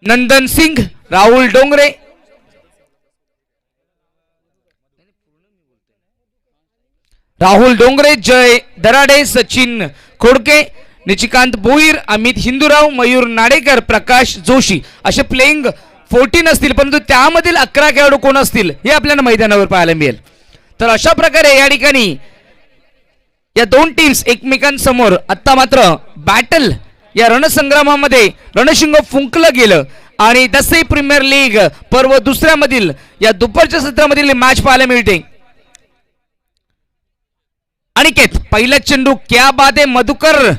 नंदन सिंग, राहुल डोंगरे, जय दराडे, सचिन खोडके, निशिकांत भोईर, अमित हिंदूराव, मयूर नाडेकर, प्रकाश जोशी असे प्लेइंग 14 असतील, परंतु त्यामधील 11 खेळाडू कोण असतील हे आपल्याला मैदानावर पाहायला मिळेल. तर अशा प्रकारे या ठिकाणी या दोन टीम्स एकमेकांसमोर आता मात्र बॅटल या रणसंग्रामामध्ये रणशिंग फुंकलं गेलं आणि दसई प्रीमियर लीग पर्व दुसऱ्यामधील या दुपारच्या सत्रामधील मॅच पाहायला मिळते. अनिकेत पहिला चेंडू, क्या बात आहे, मधुकर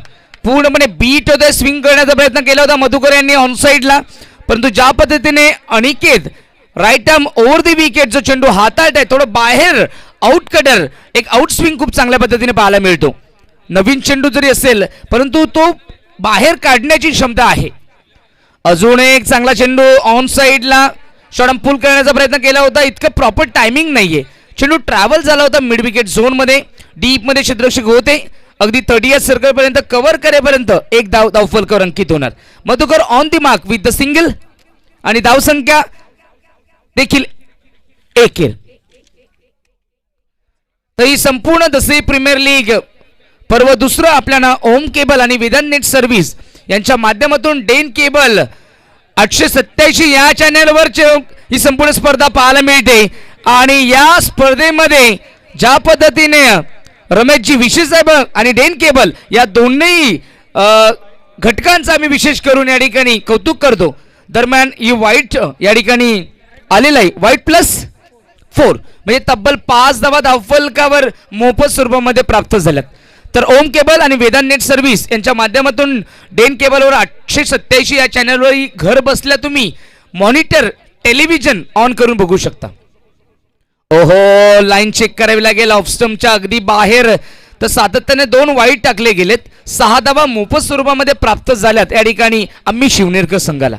पूर्णपणे बीट होते, स्विंग करण्याचा प्रयत्न केला होता मधुकर यांनी ऑन साइडला, परंतु ज्या पद्धतीने Aniket right arm over the wicket जो चेंडू हातात आहे थोडं बाहेर आउट कटर एक आउट स्विंग खूप चांगल्या पद्धतीने पाहायला मिळतो. नवीन चेंडू जरी असेल परंतु तो बाहेर काढण्याची क्षमता आहे. अजून एक चांगला चेंडू ऑन साइडला शॉर्ट पुल करण्याचा प्रयत्न केला होता, इतकं प्रॉपर टायमिंग नाहीये, चेंडू ट्रॅव्हल झाला होता मिड विकेट झोन मध्ये, डीप मध्ये क्षेत्ररक्षक होते, अगदी 30th सर्कल पर्यंत कव्हर करेपर्यंत एक धावफलकावर अंकित होणार. Madhukar on the mark with the single आणि धावसंख्या देखील 1. तर ही संपूर्ण दसई प्रीमियर लीग पर्व दुसरं आपल्याला ओम केबल आणि वेदांत नेट सर्व्हिस यांच्या माध्यमातून डेन केबल 887 या चॅनलवर ही संपूर्ण स्पर्धा पाहायला मिळते. आणि या स्पर्धेमध्ये ज्या पद्धतीने रमेशजी विशेष साहेब आणि डेन केबल या दोन्ही घटकांचा आम्ही विशेष करून या ठिकाणी कौतुक करतो. दरम्यान ही वाईट या ठिकाणी आलेला आहे, वाईट +4 म्हणजे तब्बल 5 धावा धावफलकावर मोफत स्वरूपामध्ये प्राप्त झाल्यात. तर ओम केबल आणि वेदांत नेट सर्व्हिस यांच्या माध्यमातून डेन केबलवर 887 या चॅनलवर घर बसल्या तुम्ही मॉनिटर टेलिव्हिजन ऑन करून बघू शकता. ओहो, लाईन चेक करावी लागेल ऑफ स्टंपच्या अगदी बाहेर. तर सातत्याने 2 वाईट टाकले गेलेत, 6 धावा मोफत स्वरूपामध्ये प्राप्त झाल्यात या ठिकाणी आम्ही शिवनेरकर संघाला.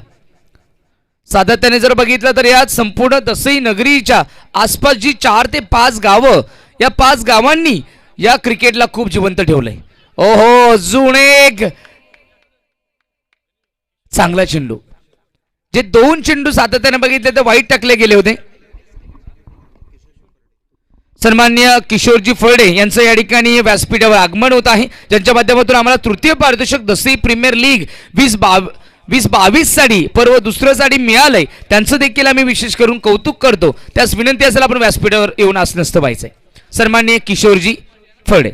सातत्याने जर बघितलं तर या संपूर्ण दसई नगरीच्या आसपास जी 4 ते 5 गावं या 5 गावांनी या क्रिकेटला खूप जिवंत ठेवलंय. ओहो, अजून एक चांगला चेंडू, जे 2 चेंडू सातत्याने बघितले तर वाईट टाकले गेले होते. सन्माननीय किशोरजी फळडे यांचं या ठिकाणी व्यासपीठावर आगमन होत आहे, ज्यांच्या माध्यमातून आम्हाला तृतीय पारितोषिक दसई प्रीमियर लीग 2022 साठी पर्व दुसरं साठी मिळालंय, त्यांचं देखील आम्ही विशेष करून कौतुक करतो. त्यास विनंती असेल आपण व्यासपीठावर येऊन असं नसतं पाहिजे. सन्माननीय किशोरजी फळडे.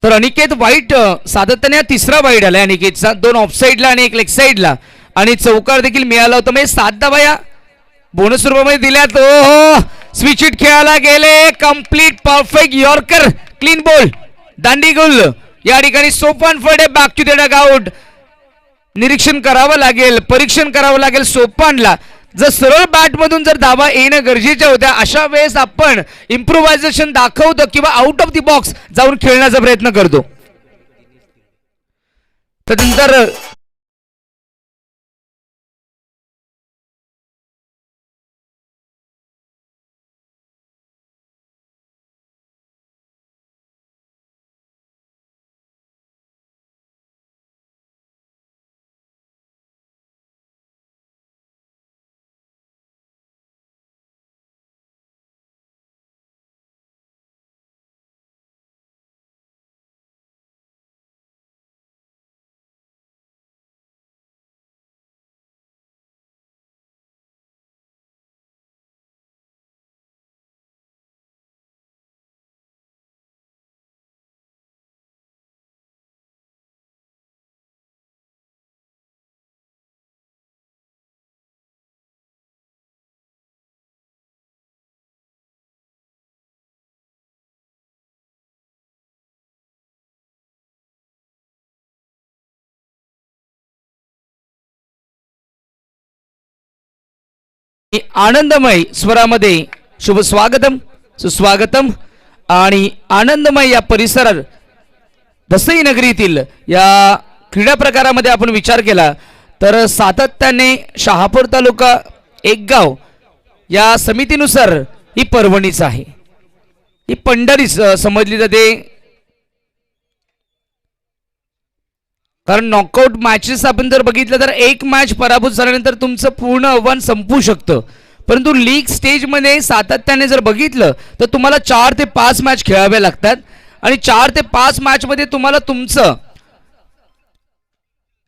तर अनिकेत वाईट सातत्याने तिसरा वाईट आलाय अनिकेतचा, 2 ऑफ साइडला आणि 1 लेग साइडला आणि चौकार देखील मिळाला होता, म्हणजे 7 धावा या बोनस रूपामध्ये दिल्यात. ओहो, स्विच हिट खेळायला गेले, complete perfect yorker clean ball दांडी गोल या ठिकाणी. सोपान फळे बॅक टू द डगआउट. निरीक्षण करावं लागेल, परीक्षण करावं लागेल सोपानला. जर सरळ बॅट मधून जर धावा येणं गरजेच्या होत्या अशा वेळेस आपण इम्प्रोव्हायझेशन दाखवतो किंवा आउट ऑफ द बॉक्स जाऊन खेळण्याचा प्रयत्न करतो. त्यानंतर आनंदमय स्वरामध्ये शुभ स्वागतम सुस्वागतम आणि आनंदमय या परिसरात दसई नगरीतील या क्रीडा प्रकारामध्ये आपण विचार केला तर सातत्याने शहापूर तालुका एक गाव या समितीनुसार ही पर्वणीच आहे, ही पंढरी समजली जाते. कारण नॉकआउट मॅचेस आपण जर बघितलं तर एक मॅच पराभूत झाल्यानंतर तुमचं पूर्ण आव्हान संपू शकतं, परंतु लीग स्टेजमध्ये सातत्याने जर बघितलं तर तुम्हाला 4 ते 5 मॅच खेळाव्या लागतात आणि 4 ते 5 मॅचमध्ये तुम्हाला तुमचं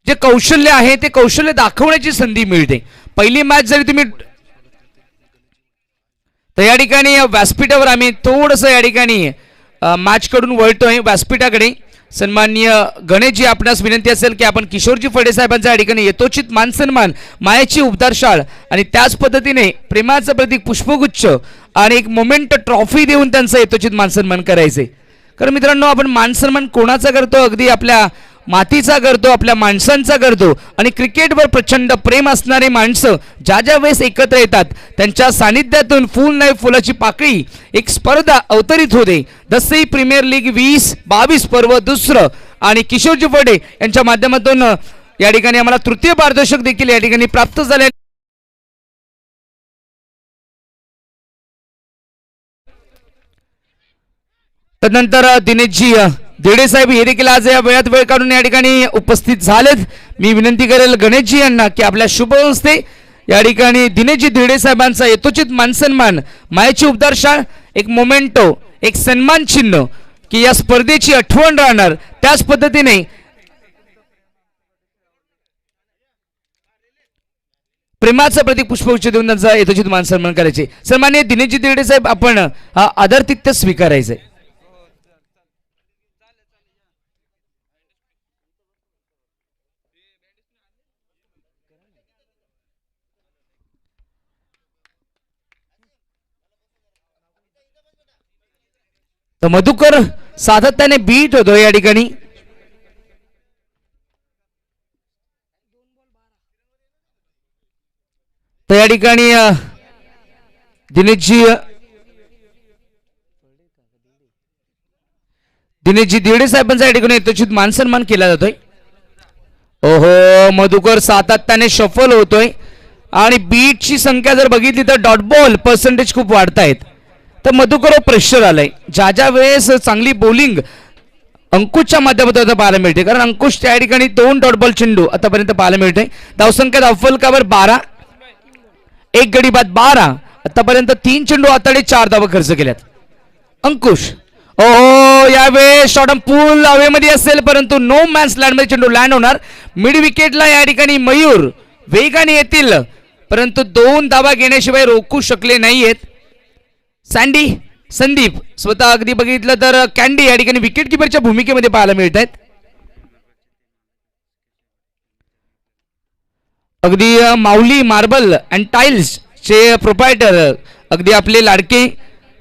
जे कौशल्य आहे ते कौशल्य दाखवण्याची संधी मिळते. पहिली मॅच जरी तुम्ही तर या ठिकाणी व्यासपीठावर आम्ही थोडंसं या ठिकाणी मॅचकडून वळतोय व्यासपीठाकडे. सन्माननीय गणेशजी, आपणास विनंती असेल की आपण किशोरजी फडे साहेबांच्या या ठिकाणी यथोचित मान सन्मान, मायाची उबदारशाळ आणि त्याच पद्धतीने प्रेमाचं प्रतीक पुष्पगुच्छ आणि एक मोमेंट ट्रॉफी देऊन त्यांचा यथोचित मान सन्मान करायचे. कारण मित्रांनो, आपण मान सन्मान कोणाचा करतो? अगदी आपल्या मातीचा करतो, आपल्या माणसांचा करतो. आणि क्रिकेटवर प्रचंड प्रेम असणारे माणसं ज्या ज्या वेळेस एकत्र येतात त्यांच्या सानिध्यातून फुल नाही फुलाची पाकळी एक स्पर्धा अवतरित होते. दसई प्रीमियर लीग 20-22 पर्व दुसरं आणि किशोरजी फडे यांच्या माध्यमातून या ठिकाणी आम्हाला तृतीय पारदर्शक देखील या ठिकाणी प्राप्त झाले. तदनंतर दिनेशजी देडे साहेब हे देखील आज या वेळात वेळ काढून या ठिकाणी उपस्थित झालेत. मी विनंती करेल गणेशजी यांना की आपल्या शुभ हस्ते या ठिकाणी दिनेशजी देडे साहेबांचा यथोचित मानसन्मान, मायाची उबदारशाळ, एक मोमेंटो, एक सन्मान चिन्ह की या स्पर्धेची आठवण राहणार, त्याच पद्धतीने प्रेमाचं प्रतीक पुष्पगुच्छ देऊन त्यांचा यथोचित मानसन्मान करायचे. सन्माननीय दिनेशजी देडे साहेब, आपण हा आदरातिथ्य स्वीकारायचे. तर मधुकर सातत्याने बीट होतो या ठिकाणी. तर या ठिकाणी दिनेशजी देडे साहेबांचा या ठिकाणी यथोचित मानसन्मान केला जातोय. ओहो, मधुकर सातत्याने शफल होतोय आणि बीटची संख्या जर बघितली तर डॉट बॉल पर्सेंटेज खूप वाढतायत. तर मधुकर प्रेशर आलंय. ज्या ज्या वेळेस चांगली बॉलिंग अंकुशच्या माध्यमातून आता पाहायला मिळते, कारण अंकुश त्या ठिकाणी 2 डॉट बॉल चेंडू आतापर्यंत पाहायला मिळते. धावसंख्या धावफलकावर 12, एक गडी बाद 12, आतापर्यंत 3 चेंडू आताडे 4 धावा खर्च केल्यात. अंकुश, ओहो, यावेळेस शॉर्ट पूल हवेमध्ये असेल परंतु नो मॅन्स लँड मध्ये चेंडू लँड होणार. मिड विकेटला या ठिकाणी मयूर वेगाने येतील परंतु 2 धावा घेण्याशिवाय रोखू शकले नाहीयेत. सँडी, संदीप स्वतः अगदी बघितलं तर कॅन्डी या ठिकाणी विकेट किपरच्या भूमिकेमध्ये पाहायला मिळत आहेत. अगदी माऊली मार्बल अँड टाइल्स चे प्रोप्रायटर अगदी आपले लाडके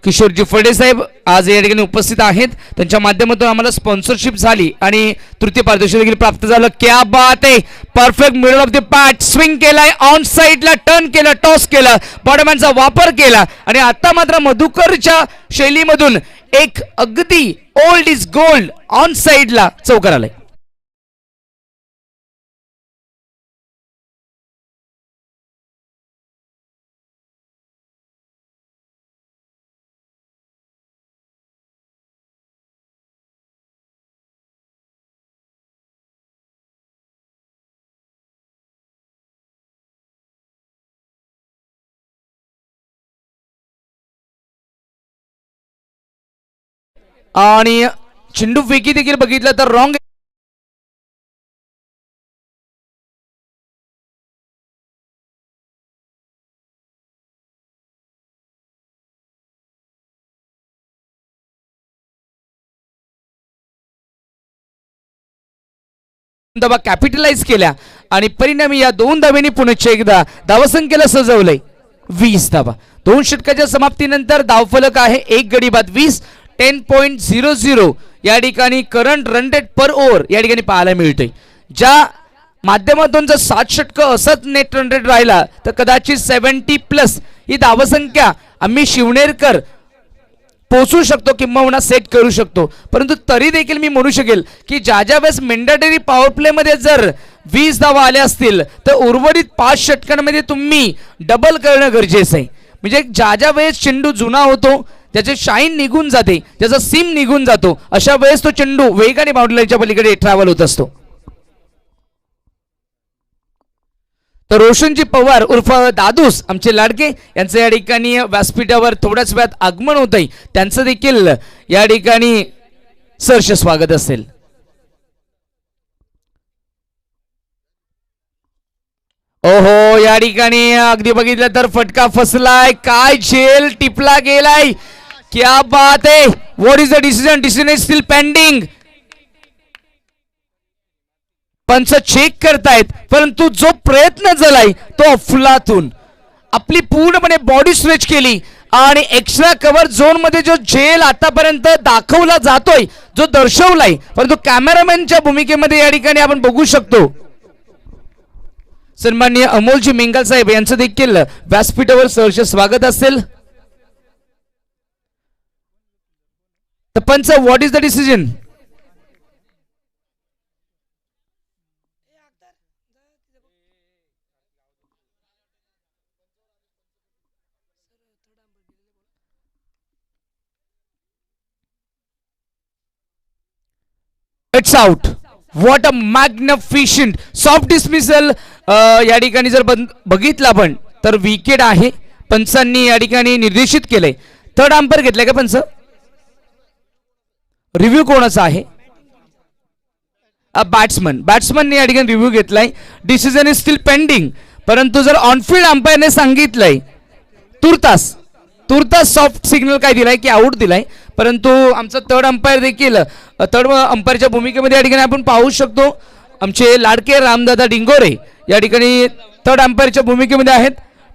किशोरजी फडे साहेब आज या ठिकाणी उपस्थित आहेत. त्यांच्या माध्यमातून आम्हाला स्पॉन्सरशिप झाली आणि तृतीय पारितोषिक देखील प्राप्त झालं. क्या बात आहे, perfect middle of the patch, swing केलाय, ऑन साइडला टर्न केलं, टॉस केलं, बॉडमॅनचा वापर केला आणि आता मात्र मधुकरच्या शैलीमधून एक अगदी ओल्ड इज गोल्ड ऑन साइडला चौकार आलाय. आणि चेंडू फेकी देखील बघितलं तर रॉंग धावा कॅपिटलाइज केल्या आणि परिणामी या 2 धावेंनी पुन्हा एकदा धावसंख्येला सजवलंय 20 धावा. 2 षटकाच्या समाप्तीनंतर धावफलक आहे 1 गडी बाद 20, 10.00 या ठिकाणी करंट रन रेट पर ओव्हर या ठिकाणी पाहायला मिळतोय. ज्या माध्यमातून जर 7 षटक असत नेट रन रेट राहिला तर कदाचित 70+ ही धावसंख्या आम्ही शिवनेरकर पोहोचू शकतो किंवा सेट करू शकतो. परंतु तरी देखील मी म्हणू शकेल की ज्या ज्या वेळेस मेंडेटरी पॉवर प्ले मध्ये जर 20 धावा आल्या असतील तर उर्वरित 5 षटकांमध्ये तुम्ही डबल करणं गरजेचं आहे. म्हणजे ज्या ज्या वेळेस चेंडू जुना होतो, त्याचे शाईन निघून जाते, त्याचा सीम निघून जातो, अशा वेळेस तो चेंडू वेगाने बाउंड्री लाईनच्या पलीकडे ट्रॅव्हल होत असतो. तर रोशनजी पवार उर्फ दादूस आमचे लाडके यांचं या ठिकाणी व्यासपीठावर थोड्याच वेळात आगमन होत आहे, त्यांचं देखील या ठिकाणी सहर्ष स्वागत असेल. ओहो, या ठिकाणी अगदी बघितलं तर फटका फसलाय, काय झेल टिपला गेलाय, क्या बात आहे. What is the decision? Decision is steel pending. पंच चेक करतायत, परंतु जो प्रयत्न झालाय तो अफलातून. आपली पूर्णपणे बॉडी स्ट्रेच केली आणि एक्स्ट्रा कव्हर झोन मध्ये जो झेल आतापर्यंत दाखवला जातोय, जो दर्शवलाय, परंतु कॅमेरामॅनच्या भूमिकेमध्ये या ठिकाणी आपण बघू शकतो सन्माननीय अमोलजी मिंगल साहेब यांचं देखील व्यासपीठावर सहर्ष स्वागत असेल. तर पंच, what is the decision? It's out. What a magnificent soft dismissal. या ठिकाणी जर बघितलं आपण तर विकेट आहे, पंचांनी या ठिकाणी निर्देशित केलंय. थर्ड अंपायर घेतलाय का पंच? रिव्ह्यू कोणाचा आहे? बॅट्समनने या ठिकाणी रिव्ह्यू घेतलाय. Decision is steel pending. परंतु जर ऑनफिल्ड अंपायरने सांगितलंय तुर्तास सॉफ्ट सिग्नल काय दिलाय की आउट दिलाय, परंतु आमचा थर्ड अंपायर देखील थर्ड अंपायरच्या भूमिकेमध्ये या ठिकाणी आपण पाहू शकतो आमचे लाडके रामदादा डिंगोरे या ठिकाणी थर्ड अंपायरच्या भूमिकेमध्ये आहेत.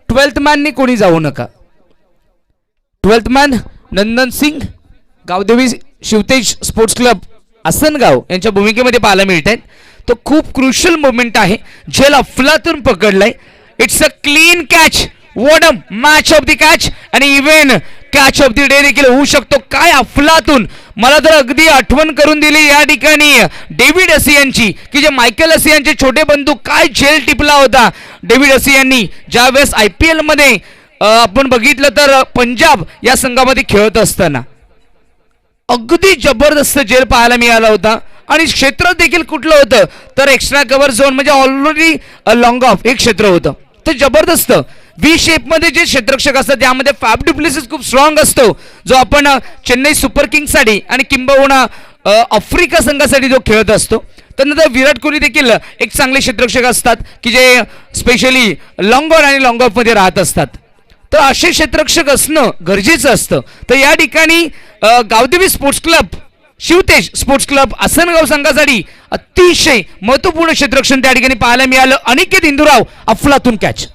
12th मॅननी कोणी जाऊ नका. 12th man Nandan Singh, Gavdevi Shivtej sports club Asangaon यांच्या भूमिकेमध्ये पाहायला मिळत आहेत. तो खूप क्रुशियल मोमेंट आहे, झेल अफलातून पकडलाय. It's a clean catch. What a match of the catch आणि even catch of the day देखील होऊ शकतो. काय अफलातून. मला तर अगदी आठवण करून दिली या ठिकाणी डेव्हिड असियांची, की जे मायकेल असियांचे छोटे बंधू, काय झेल टिपला होता डेव्हिड असियांनी ज्यावेळेस IPL मध्ये आपण बघितलं तर पंजाब या संघामध्ये खेळत असताना. अगदी जबरदस्त झेल पाहायला मिळाला होता. आणि क्षेत्र देखील कुठलं होतं तर एक्स्ट्रा कव्हर झोन म्हणजे ऑलरेडी लॉंग ऑफ एक क्षेत्र होतं. तर जबरदस्त व्ही शेप मध्ये जे क्षेत्ररक्षक असतात त्यामध्ये फॅब डु प्लेसिस खूप स्ट्रॉंग असतो, जो आपण चेन्नई सुपर किंग्ससाठी आणि किंबहुना आफ्रिका संघासाठी जो खेळत असतो. त्यानंतर विराट कोहली देखील एक चांगले क्षेत्ररक्षक असतात की जे स्पेशली लॉंग ऑन आणि लॉंग ऑफ मध्ये राहत असतात. तर असे क्षेत्ररक्षक असणं गरजेचं असतं. तर या ठिकाणी Gavdevi sports club, Shivtej sports club Asangaon संघासाठी अतिशय महत्वपूर्ण क्षेत्ररक्षण त्या ठिकाणी पाहायला मिळालं. अनिकेत इंदुराव अफलातून कॅच.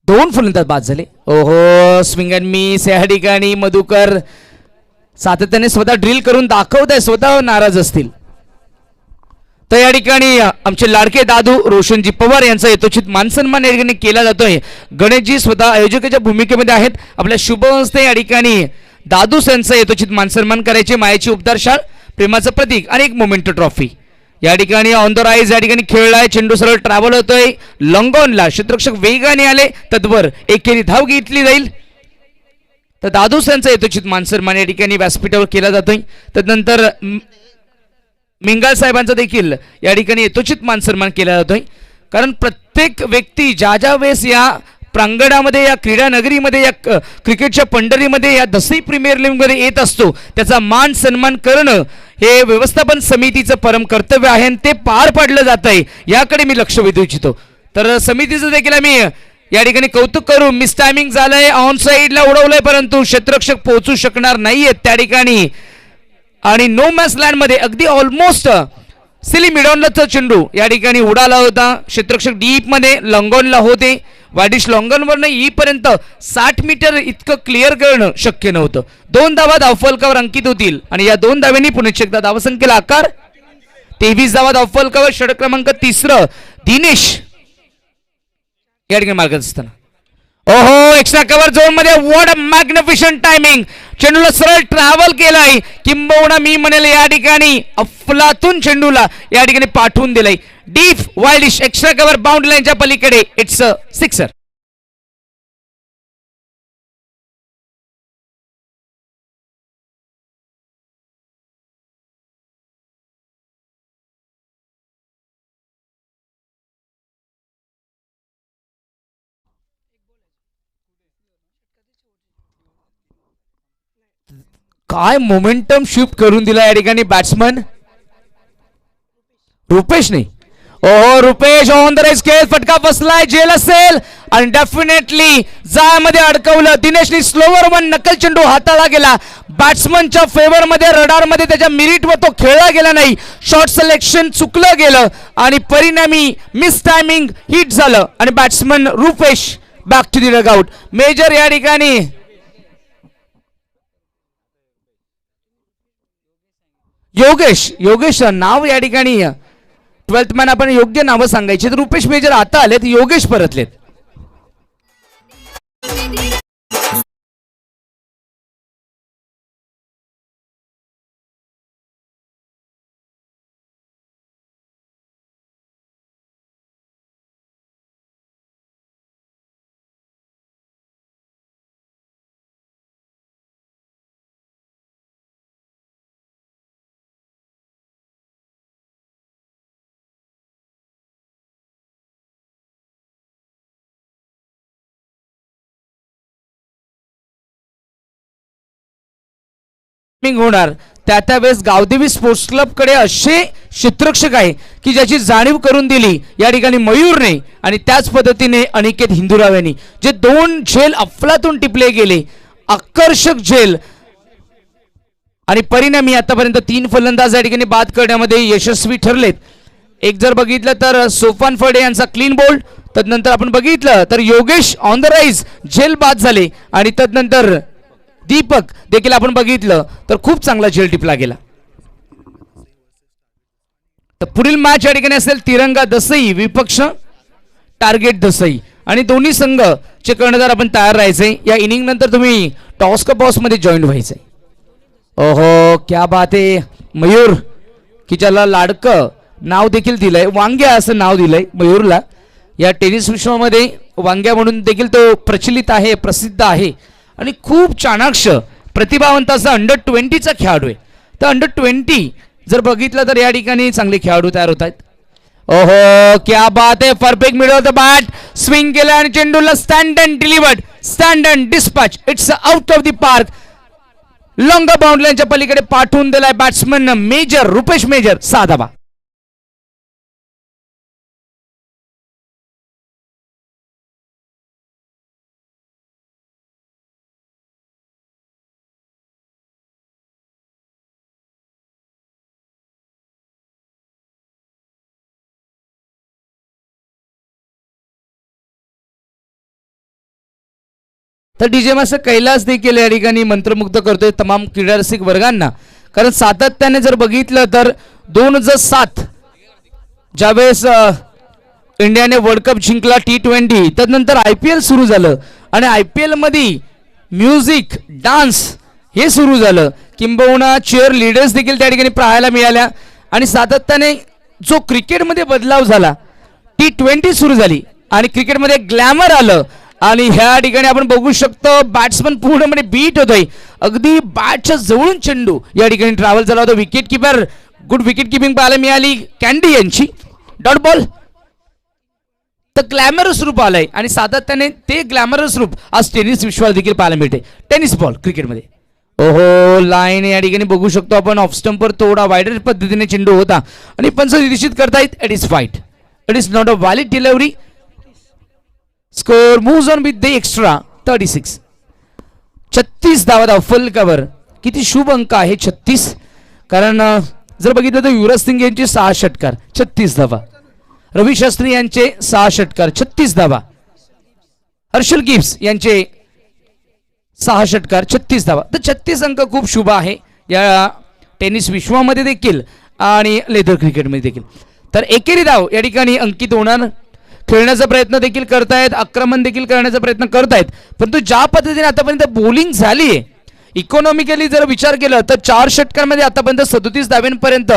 दोन फलंदाज बाद झाले. ओहो, स्विंग अँड मिस. या ठिकाणी मधुकर सातत्याने स्वतः ड्रिल करून दाखवत आहे, स्वतः नाराज असतील. तर या ठिकाणी आमचे लाडके दादू रोशनजी पवार यांचा यथोचित मानसन्मान या ठिकाणी केला जातोय. गणेशजी स्वतः आयोजकाच्या भूमिकेमध्ये आहेत. आपल्या शुभ हस्ते या ठिकाणी दादूस यांचा यथोचित मानसन्मान करायचे. मायेची उपदार शाळ, प्रेमाचं प्रतीक आणि एक मोमेंटो ट्रॉफी या ठिकाणी ऑन द राईज या ठिकाणी खेळलाय. चेंडू सरळ ट्रॅव्हल होतोय लॉंगॉनला. क्षेत्ररक्षक वेगाने आले, तत्वर एकेरी धाव घेतली जाईल. तर दादूस यांचा यथोचित मानसन्मान या ठिकाणी व्यासपीठावर केला जातोय. त्यानंतर मिंगाल साहेबांचा देखील या ठिकाणी यथोचित मानसन्मान केला जातोय. कारण प्रत्येक व्यक्ती ज्या ज्या वेळेस या प्रांगणामध्ये, या क्रीडा नगरीमध्ये, या क्रिकेटच्या पंढरीमध्ये, या दसई प्रीमियर लीगमध्ये येत असतो, त्याचा मान सन्मान करणं हे व्यवस्थापन समितीचं परम कर्तव्य आहे आणि ते पार पाडलं जात आहे. याकडे मी लक्ष वेधू इच्छितो. तर समितीचं देखील आम्ही या ठिकाणी कौतुक करू. मिस टायमिंग झालंय, ऑन साईडला उडवलंय, परंतु क्षेत्ररक्षक पोहोचू शकणार नाहीयेत त्या ठिकाणी. आणि नो मॅच लँड मध्ये अगदी ऑलमोस्ट सिली मिडॉनला चेंडू या ठिकाणी उडाला होता. क्षेत्ररक्षक डीप मध्ये लॉंगॉनला होते. वाडिश लॉंगॉनवरनं येईपर्यंत 60 मीटर इतकं क्लिअर करणं शक्य नव्हतं. 2 धावा धावफलकावर अंकित होतील आणि या 2 धाव्यांनी पुणे एकदा धावसंख्येला आकार. 23 धावा धावफलकावर. षटक क्रमांक 3 दिनेश या ठिकाणी मार्गात असताना. ओहो, एक्स्ट्रा कव्हर झोन मध्ये. What a magnificent timing. चेंडूला सरळ ट्रॅव्हल केलाय, किंबहुना मी म्हणेल या ठिकाणी अफलातून चेंडूला या ठिकाणी पाठवून दिलाय. डीप वाईल्डिश एक्स्ट्रा कव्हर बाउंड लाईनच्या पलीकडे. It's a sixer. काय मोमेंटम शिफ्ट करून दिला या ठिकाणी बॅट्समन रुपेश नाही. ओहो रुपेश ऑन द रेस केस, फटका बसलाय, जेल असेल आणि डेफिनेटली जाळ्यामध्ये अडकवलं. दिनेशनी स्लोवर वन नकल चेंडू हाताळला गेला, बॅट्समनच्या फेवर मध्ये, रडार मध्ये त्याच्या मिरिट वर तो खेळला गेला नाही. शॉट सिलेक्शन चुकलं गेलं आणि परिणामी मिस टायमिंग हिट झालं आणि batsman Rupesh back to the dugout. Major या ठिकाणी योगेश नाव या ठिकाणी 12th मॅन आपण योग्य नावं सांगायची. तर रुपेश मेजर आता आलेत, योगेश परतलेत. होणार त्या वेळेस गावदेवी स्पोर्ट्स क्लब कडे असे क्षेत्ररक्षक आहे की ज्याची जाणीव करून दिली या ठिकाणी मयूरने आणि त्याच पद्धतीने अनिकेत हिंदुराव यांनी. जे 2 झेल अफलातून टिपले गेले, आकर्षक झेल आणि परिणामी आतापर्यंत 3 फलंदाज या ठिकाणी बाद करण्यामध्ये यशस्वी ठरलेत. एक जर बघितलं तर सोफान फडे यांचा क्लीन बोल्ड, तदनंतर आपण बघितलं तर योगेश ऑन द राईज झेल बाद झाले आणि तदनंतर दीपक देखील आपण बघितलं तर खूप चांगला झेल टिपला गेला. तर पुढील मॅच या ठिकाणी असेल तिरंगा दसई विपक्ष टार्गेट दसई आणि दोन्ही संघ चे कर्णधार आपण तयार राहायचे. या इनिंग नंतर तुम्ही टॉस का बॉस मध्ये जॉईन व्हायचंय. ओहो क्या बात आहे. मयूर की ज्याला लाडकं नाव देखील दिलंय, वांग्या असं नाव दिलंय मयूरला. या टेनिस विश्वामध्ये वांग्या म्हणून देखील तो प्रचलित आहे, प्रसिद्ध आहे आणि खूप चाणाक्ष प्रतिभावंत असा अंडर-20चा खेळाडू आहे. तर अंडर-20 जर बघितलं तर या ठिकाणी चांगले खेळाडू तयार होत आहेत. ओहो क्या बात आहे. Perfect middle of the bat, swing केला आणि चेंडूला stand and delivered, stand and dispatch. It's out of the park. Long बाउंड्रीच्या पलीकडे पाठवून दिलाय बॅट्समन मेजर, रुपेश मेजर. 6 धावा. तर डीजे मास्टर कैलास देखील या ठिकाणी मंत्रमुग्ध करतोय तमाम क्रीडारसिक वर्गांना. कारण सातत्याने जर बघितलं तर 2007 ज्यावेळेस इंडियाने वर्ल्ड कप जिंकला T20, त्यानंतर IPL सुरू झालं आणि IPL मध्ये म्युझिक डान्स हे सुरू झालं, किंबहुना चेअर लीडर्स देखील त्या ठिकाणी पाहायला मिळाल्या आणि सातत्याने जो क्रिकेटमध्ये बदलाव झाला, T20 सुरू झाली आणि क्रिकेटमध्ये ग्लॅमर आलं आणि ह्या ठिकाणी आपण बघू शकतो बॅट्समन पूर्णपणे बीट होतोय. अगदी बॅटच्या जवळून चेंडू या ठिकाणी ट्रॅव्हल झाला होता. Wicket keeper good wicket keeping पाहायला मिळाली कॅन्डी यांची. डॉट बॉल तर ग्लॅमरस रूप आलंय आणि सातत्याने ते ग्लॅमरस रूप आज टेनिस विश्वात देखील पाहायला मिळते. टेनिस बॉल क्रिकेटमध्ये. ओहो लाईन या ठिकाणी बघू शकतो आपण ऑफ स्टंपवर थोडा वाईडर पद्धतीने चेंडू होता आणि पंच निश्चित करतायत it is fight, it is not a valid delivery. Score moves on with the extra 36. 36 धावा, फुल कव्हर. किती शुभ अंक आहे 36. कारण जर बघितलं तर युवराज सिंग यांचे 6 षटकार 36 धावा, रवी शास्त्री यांचे 6 षटकार 36 धावा, हर्षल गिब्स यांचे 6 षटकार 36 धावा. तर 36 अंक खूप शुभ आहे या टेनिस विश्वामध्ये देखील आणि लेदर क्रिकेटमध्ये देखील. तर एकेरी धाव या ठिकाणी अंकित होणार. खेळण्याचा प्रयत्न देखील करतायत, आक्रमण देखील करण्याचा प्रयत्न करतायत, परंतु ज्या पद्धतीने आतापर्यंत बॉलिंग झाली आहे इकॉनॉमिकली जर विचार केला तर 4 षटकांमध्ये आतापर्यंत 37 धाव्यांपर्यंत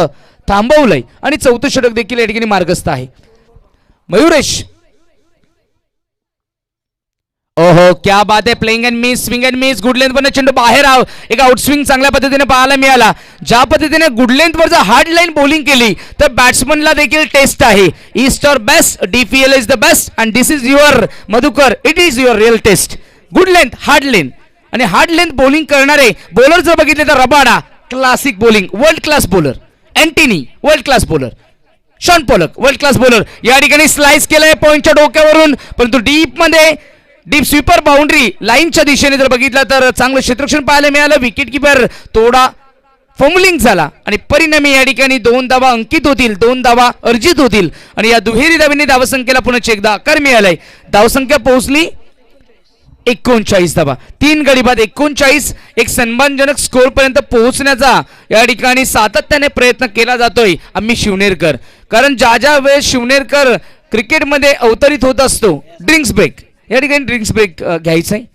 थांबवलंय आणि 4थं षटक देखील या ठिकाणी मार्गस्थ आहे. मयुरेश. ओहो क्या बात आहे. Playing and miss, swing and miss, good length वर चेंडू बाहेर एक आउट स्विंग चांगल्या पद्धतीने पाहायला मिळाला. ज्या पद्धतीने गुड लेंथ वर जर हार्ड लाईन बॉलिंग केली तर बॅट्समनला देखील टेस्ट आहे. East or best, DPL is the best and this is your Madhukar, it is your real test. Good length, hard length आणि हार्ड लेंथ बॉलिंग करणारे बॉलर जर बघितले तर Rabada classic bowling, world class bowler. Antony world class bowler. Shaun Pollock world class bowler. या ठिकाणी slice केलंय पॉइंटच्या डोक्यावरून, परंतु डीप स्वीपर बाउंड्री लाईनच्या दिशेने जर बघितलं तर चांगलं क्षेत्ररक्षण पाहायला मिळालं. विकेट किपर थोडा फॉर्मलिंग झाला आणि परिणामी या ठिकाणी 2 धावा अंकित होतील, 2 धावा अर्जित होतील आणि या दुहेरी धावेने धावसंख्येला पुन्हा एकदा आकार मिळालाय. धावसंख्या पोहोचली 39 धावा. 3 गडी बाद 39, एक सन्मानजनक स्कोर पर्यंत पोहोचण्याचा या ठिकाणी सातत्याने प्रयत्न केला जातोय आम्ही शिवनेरकर. कारण ज्या वेळेस शिवनेरकर क्रिकेटमध्ये अवतरित होत असतो, ड्रिंक्स ब्रेक या ठिकाणी ड्रिंक्स ब्रेक घ्यायचा आहे.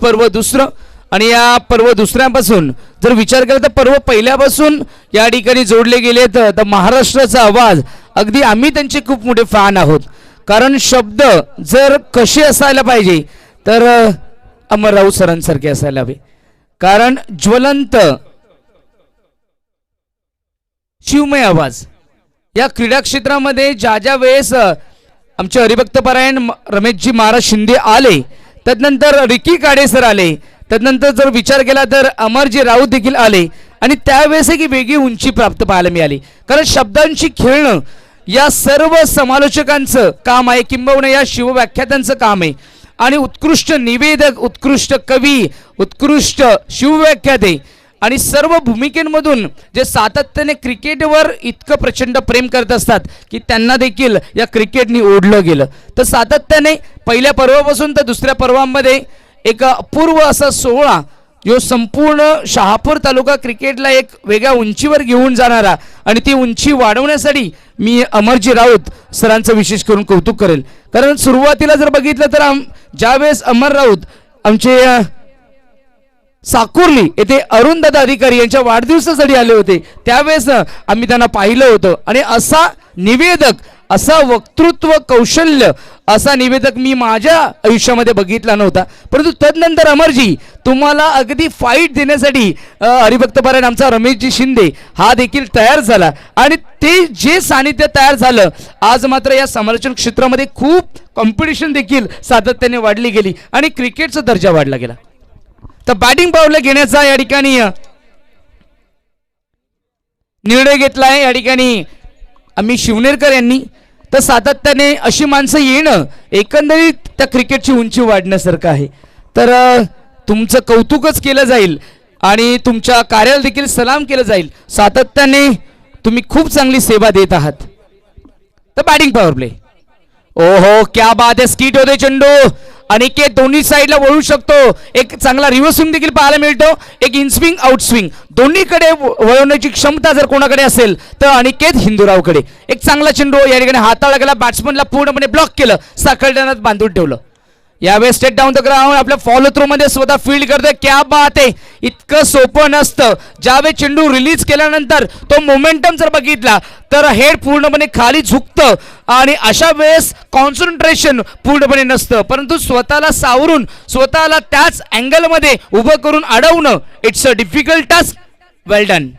पर्व दुसरं आणि या पर्व दुसऱ्यापासून जर विचार केला तर पर्व पहिल्यापासून या ठिकाणी जोडले गेले तर महाराष्ट्राचा आवाज अगदी आम्ही त्यांचे खूप मोठे फॅन आहोत. कारण शब्द जर कसे असायला पाहिजे तर अमर राऊत सरांसारखे असायला हवे. कारण ज्वलंत शिवमय आवाज या क्रीडा क्षेत्रामध्ये ज्या वेळेस आमचे हरिभक्तपरायण रमेशजी महाराज शिंदे आले, तदनंतर रिकी काडे सर आले, तदनंतर जर विचार केला तर अमरजी राऊत देखील आले आणि त्यावेळेस एक वेगळी उंची प्राप्त पाहायला मिळाली. कारण शब्दांची खेळणं या सर्व समालोचकांचं काम आहे, किंबहुना या शिवव्याख्यातांचं काम आहे. आणि उत्कृष्ट निवेदक, उत्कृष्ट कवी, उत्कृष्ट शिवव्याख्याते आणि सर्व भूमिकेमधून जे सातत्याने क्रिकेटवर इतकं प्रचंड प्रेम करत असतात की त्यांना देखील या क्रिकेटनी ओढलं गेलं. तर सातत्याने पहिल्या पर्वापासून तर दुसऱ्या पर्वामध्ये एक अपूर्व असा सोहळा जो संपूर्ण शहापूर तालुका क्रिकेटला एक वेगळ्या उंचीवर घेऊन जाणारा आणि ती उंची वाढवण्यासाठी मी अमरजी राऊत सरांचं विशेष करून कौतुक करेल. कारण सुरुवातीला जर बघितलं तर ज्यावेळेस अमर राऊत आमचे साकुर्ली येथे अरुणदादा अधिकारी यांच्या वाढदिवसासाठी आले होते, त्यावेळेस आम्ही त्यांना पाहिलं होतं. आणि असा निवेदक, असा वक्तृत्व कौशल्य, असा निवेदक मी माझ्या आयुष्यामध्ये बघितला नव्हता. परंतु तदनंतर अमरजी तुम्हाला अगदी फाईट देण्यासाठी हरिभक्तपरायण आमचा रमेशजी शिंदे हा देखील तयार झाला आणि ते जे सानिध्य तयार झालं, आज मात्र या समालोचन क्षेत्रामध्ये खूप कॉम्पिटिशन देखील सातत्याने वाढली गेली आणि क्रिकेटचा दर्जा वाढला गेला. तर बॅटिंग पावलं घेण्याचा या ठिकाणी निर्णय घेतलाय या ठिकाणी आम्ही शिवनेरकर यांनी. तर सातत्याने अशी माणसं येणं एकंदरीत त्या क्रिकेटची उंची वाढण्यासारखं आहे. तर तुमचं कौतुकच केलं जाईल आणि तुमच्या कार्याला देखील सलाम केलं जाईल. सातत्याने तुम्ही खूप चांगली सेवा देत आहात. तर बॅटिंग पॉवर प्ले, ओहो क्या बात आहे. स्किट होते चेंडू अनिकेत दोन्ही साईडला वळू शकतो, एक चांगला रिव्हर्स स्विंग देखील पाहायला मिळतो, एक इन स्विंग आउट स्विंग दोन्हीकडे वळवण्याची क्षमता जर कोणाकडे असेल तर अनिकेत हिंदूरावकडे. एक चांगला चेंडू या ठिकाणी हाताळला गेला, बॅट्समनला पूर्णपणे ब्लॉक केलं, साखळदानात बांधून ठेवलं. यावेळेस स्टेट डाऊन द ग्राउंड आपल्या फॉलो थ्रू मध्ये स्वतः फील्ड करतोय. क्या बात आहे. इतकं सोपं नसतं. ज्यावेळेस चेंडू रिलीज केल्यानंतर तो मोमेंटम जर बघितला तर हेड पूर्णपणे खाली झुकतं आणि अशा वेळेस कॉन्सन्ट्रेशन पूर्णपणे नसतं, परंतु स्वतःला सावरून स्वतःला त्याच अँगलमध्ये उभं करून अडवणं, it's a difficult task. Well done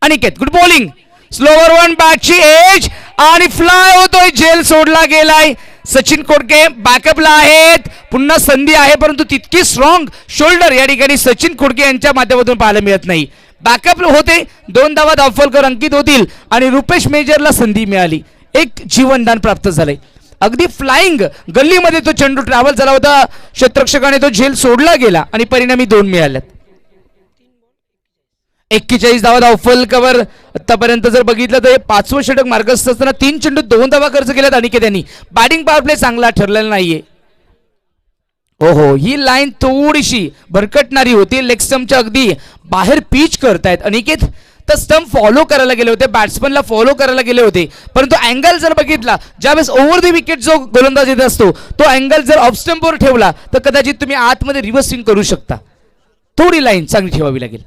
Aniket. Good bowling. Slower one बॅटची एज आणि फ्लाय होतोय, जेल सोडला गेलाय. सचिन खोडके बॅकअपला आहेत, पुन्हा संधी आहे परंतु तितकी स्ट्रॉंग शोल्डर या ठिकाणी सचिन खोडके यांच्या माध्यमातून पाहायला मिळत नाही. बॅकअप होते, 2 धावा धावफलकर अंकित होतील आणि रुपेश मेजरला संधी मिळाली. एक जीवनदान प्राप्त झाले. अगदी फ्लाइंग गल्लीमध्ये तो चेंडू ट्रॅव्हल झाला होता, क्षेत्ररक्षकाने तो झेल सोडला गेला आणि परिणामी 2 मिळाल्यात. 41 धावा धावफलकावर आतापर्यंत जर बघितलं तर 5वं षटक मार्गस्थ असताना 3 चेंडू 2 धावा खर्च केल्यात अनिकेत यांनी. बॅटिंग पॉवर प्ले चांगला ठरलेला नाहीये. ओहो, ही लाईन थोडीशी भरकटणारी होती. लेग स्टंपच्या अगदी बाहेर पिच करतायत अनिकेत. तर स्टंप फॉलो करायला गेले होते, बॅट्समनला फॉलो करायला गेले होते, परंतु अँगल जर बघितला, ज्यावेळेस ओव्हर द विकेट जो गोलंदाज येत असतो तो अँगल जर ऑफ स्टंपवर ठेवला तर कदाचित तुम्ही आतमध्ये रिव्हर्स स्विंग करू शकता. थोडी लाईन चांगली ठेवावी लागेल.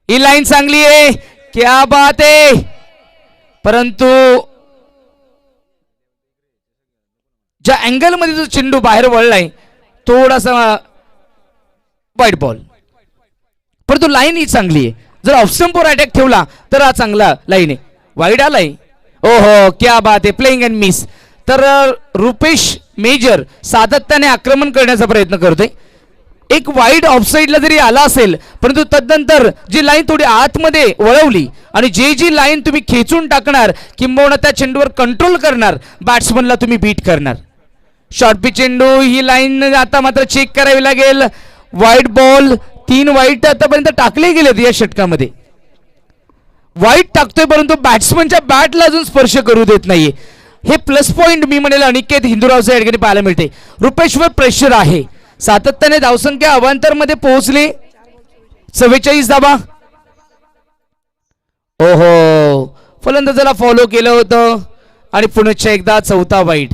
ही लाईन चांगली आहे, क्या बात आहे. परंतु ज्या अँगलमध्ये जो चेंडू बाहेर वळलाय थोडासा वाईट बॉल, परंतु लाईन ही चांगली आहे. जर ऑफस्टंपवर अटॅक ठेवला तर हा चांगला लाईन आहे. वाईड आलाय. ओहो क्या बात आहे, प्लेइंग अँड मिस. तर रुपेश मेजर सातत्याने आक्रमण करण्याचा प्रयत्न करतोय. एक वाईड ऑफसाईडला जरी आला असेल परंतु तदनंतर जी लाईन थोडी आतमध्ये वळवली आणि जी लाईन तुम्ही खेचून टाकणार किंबहुना त्या चेंडूवर कंट्रोल करणार बॅट्समनला तुम्ही बीट करणार. शॉर्ट पिच चेंडू, ही लाईन आता मात्र चेक करावी लागेल. वाईट बॉल, 3 वाईट आतापर्यंत टाकले गेलेत या षटकामध्ये. वाईट टाकतोय परंतु बॅट्समनच्या बॅटला अजून स्पर्श करू देत नाहीये. हे प्लस पॉइंट मी म्हणेल अनिकेत हिंदुरावच्या या ठिकाणी पाहायला मिळते. रुपेशवर प्रेशर आहे. सातत्याने धावसंख्या अवांतरमध्ये पोहोचली. 44 धावा. ओहो, फलंदाजाला फॉलो केलं होतं आणि पुन्हा एकदा चौथा वाईट.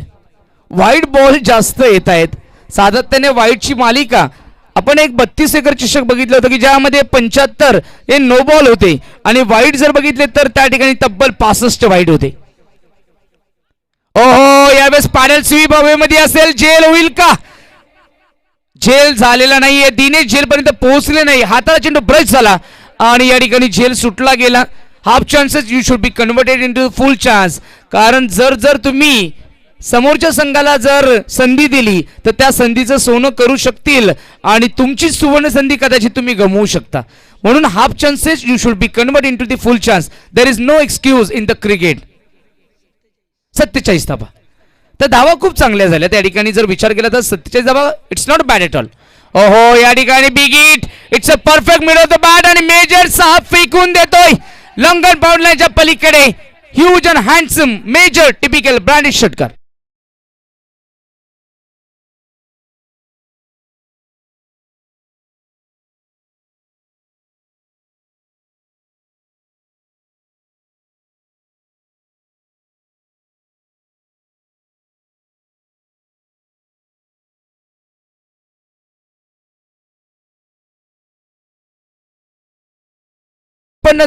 वाईट बॉल जास्त येत आहेत. सातत्याने वाईटची मालिका. आपण एक 32 एकर चषक बघितलं होतं की ज्यामध्ये 75 हे नो बॉल होते आणि वाईट जर बघितले तर त्या ठिकाणी तब्बल 65 वाईट होते. ओहो, यावेळेस पॅडल स्वीप हवेमध्ये असेल. जेल होईल का? झेल झालेला नाहीये. दिनेश झेल पर्यंत पोहोचले नाही. हाताला चेंडू ब्रश झाला आणि या ठिकाणी झेल सुटला गेला. Half chances you should be converted into full chance. कारण जर तुम्ही समोरच्या संघाला जर संधी दिली तर त्या संधीचं सोनं करू शकतील आणि तुमची सुवर्ण संधी कदाचित तुम्ही गमवू शकता. म्हणून half chances you should be convert into the full chance. There is no excuse in the cricket. 47 धावा. तर धावा खूप चांगल्या झाल्या त्या ठिकाणी. जर विचार केला तर 47 धावा it's not bad at all. ओहो, या ठिकाणी big hit. It's a perfect mid of the bat आणि मेजर साफ फेकून देतोय लंगन बाउंड लाईनच्या पलीकडे. Huge and handsome major, typical ब्रँडिश षटकार.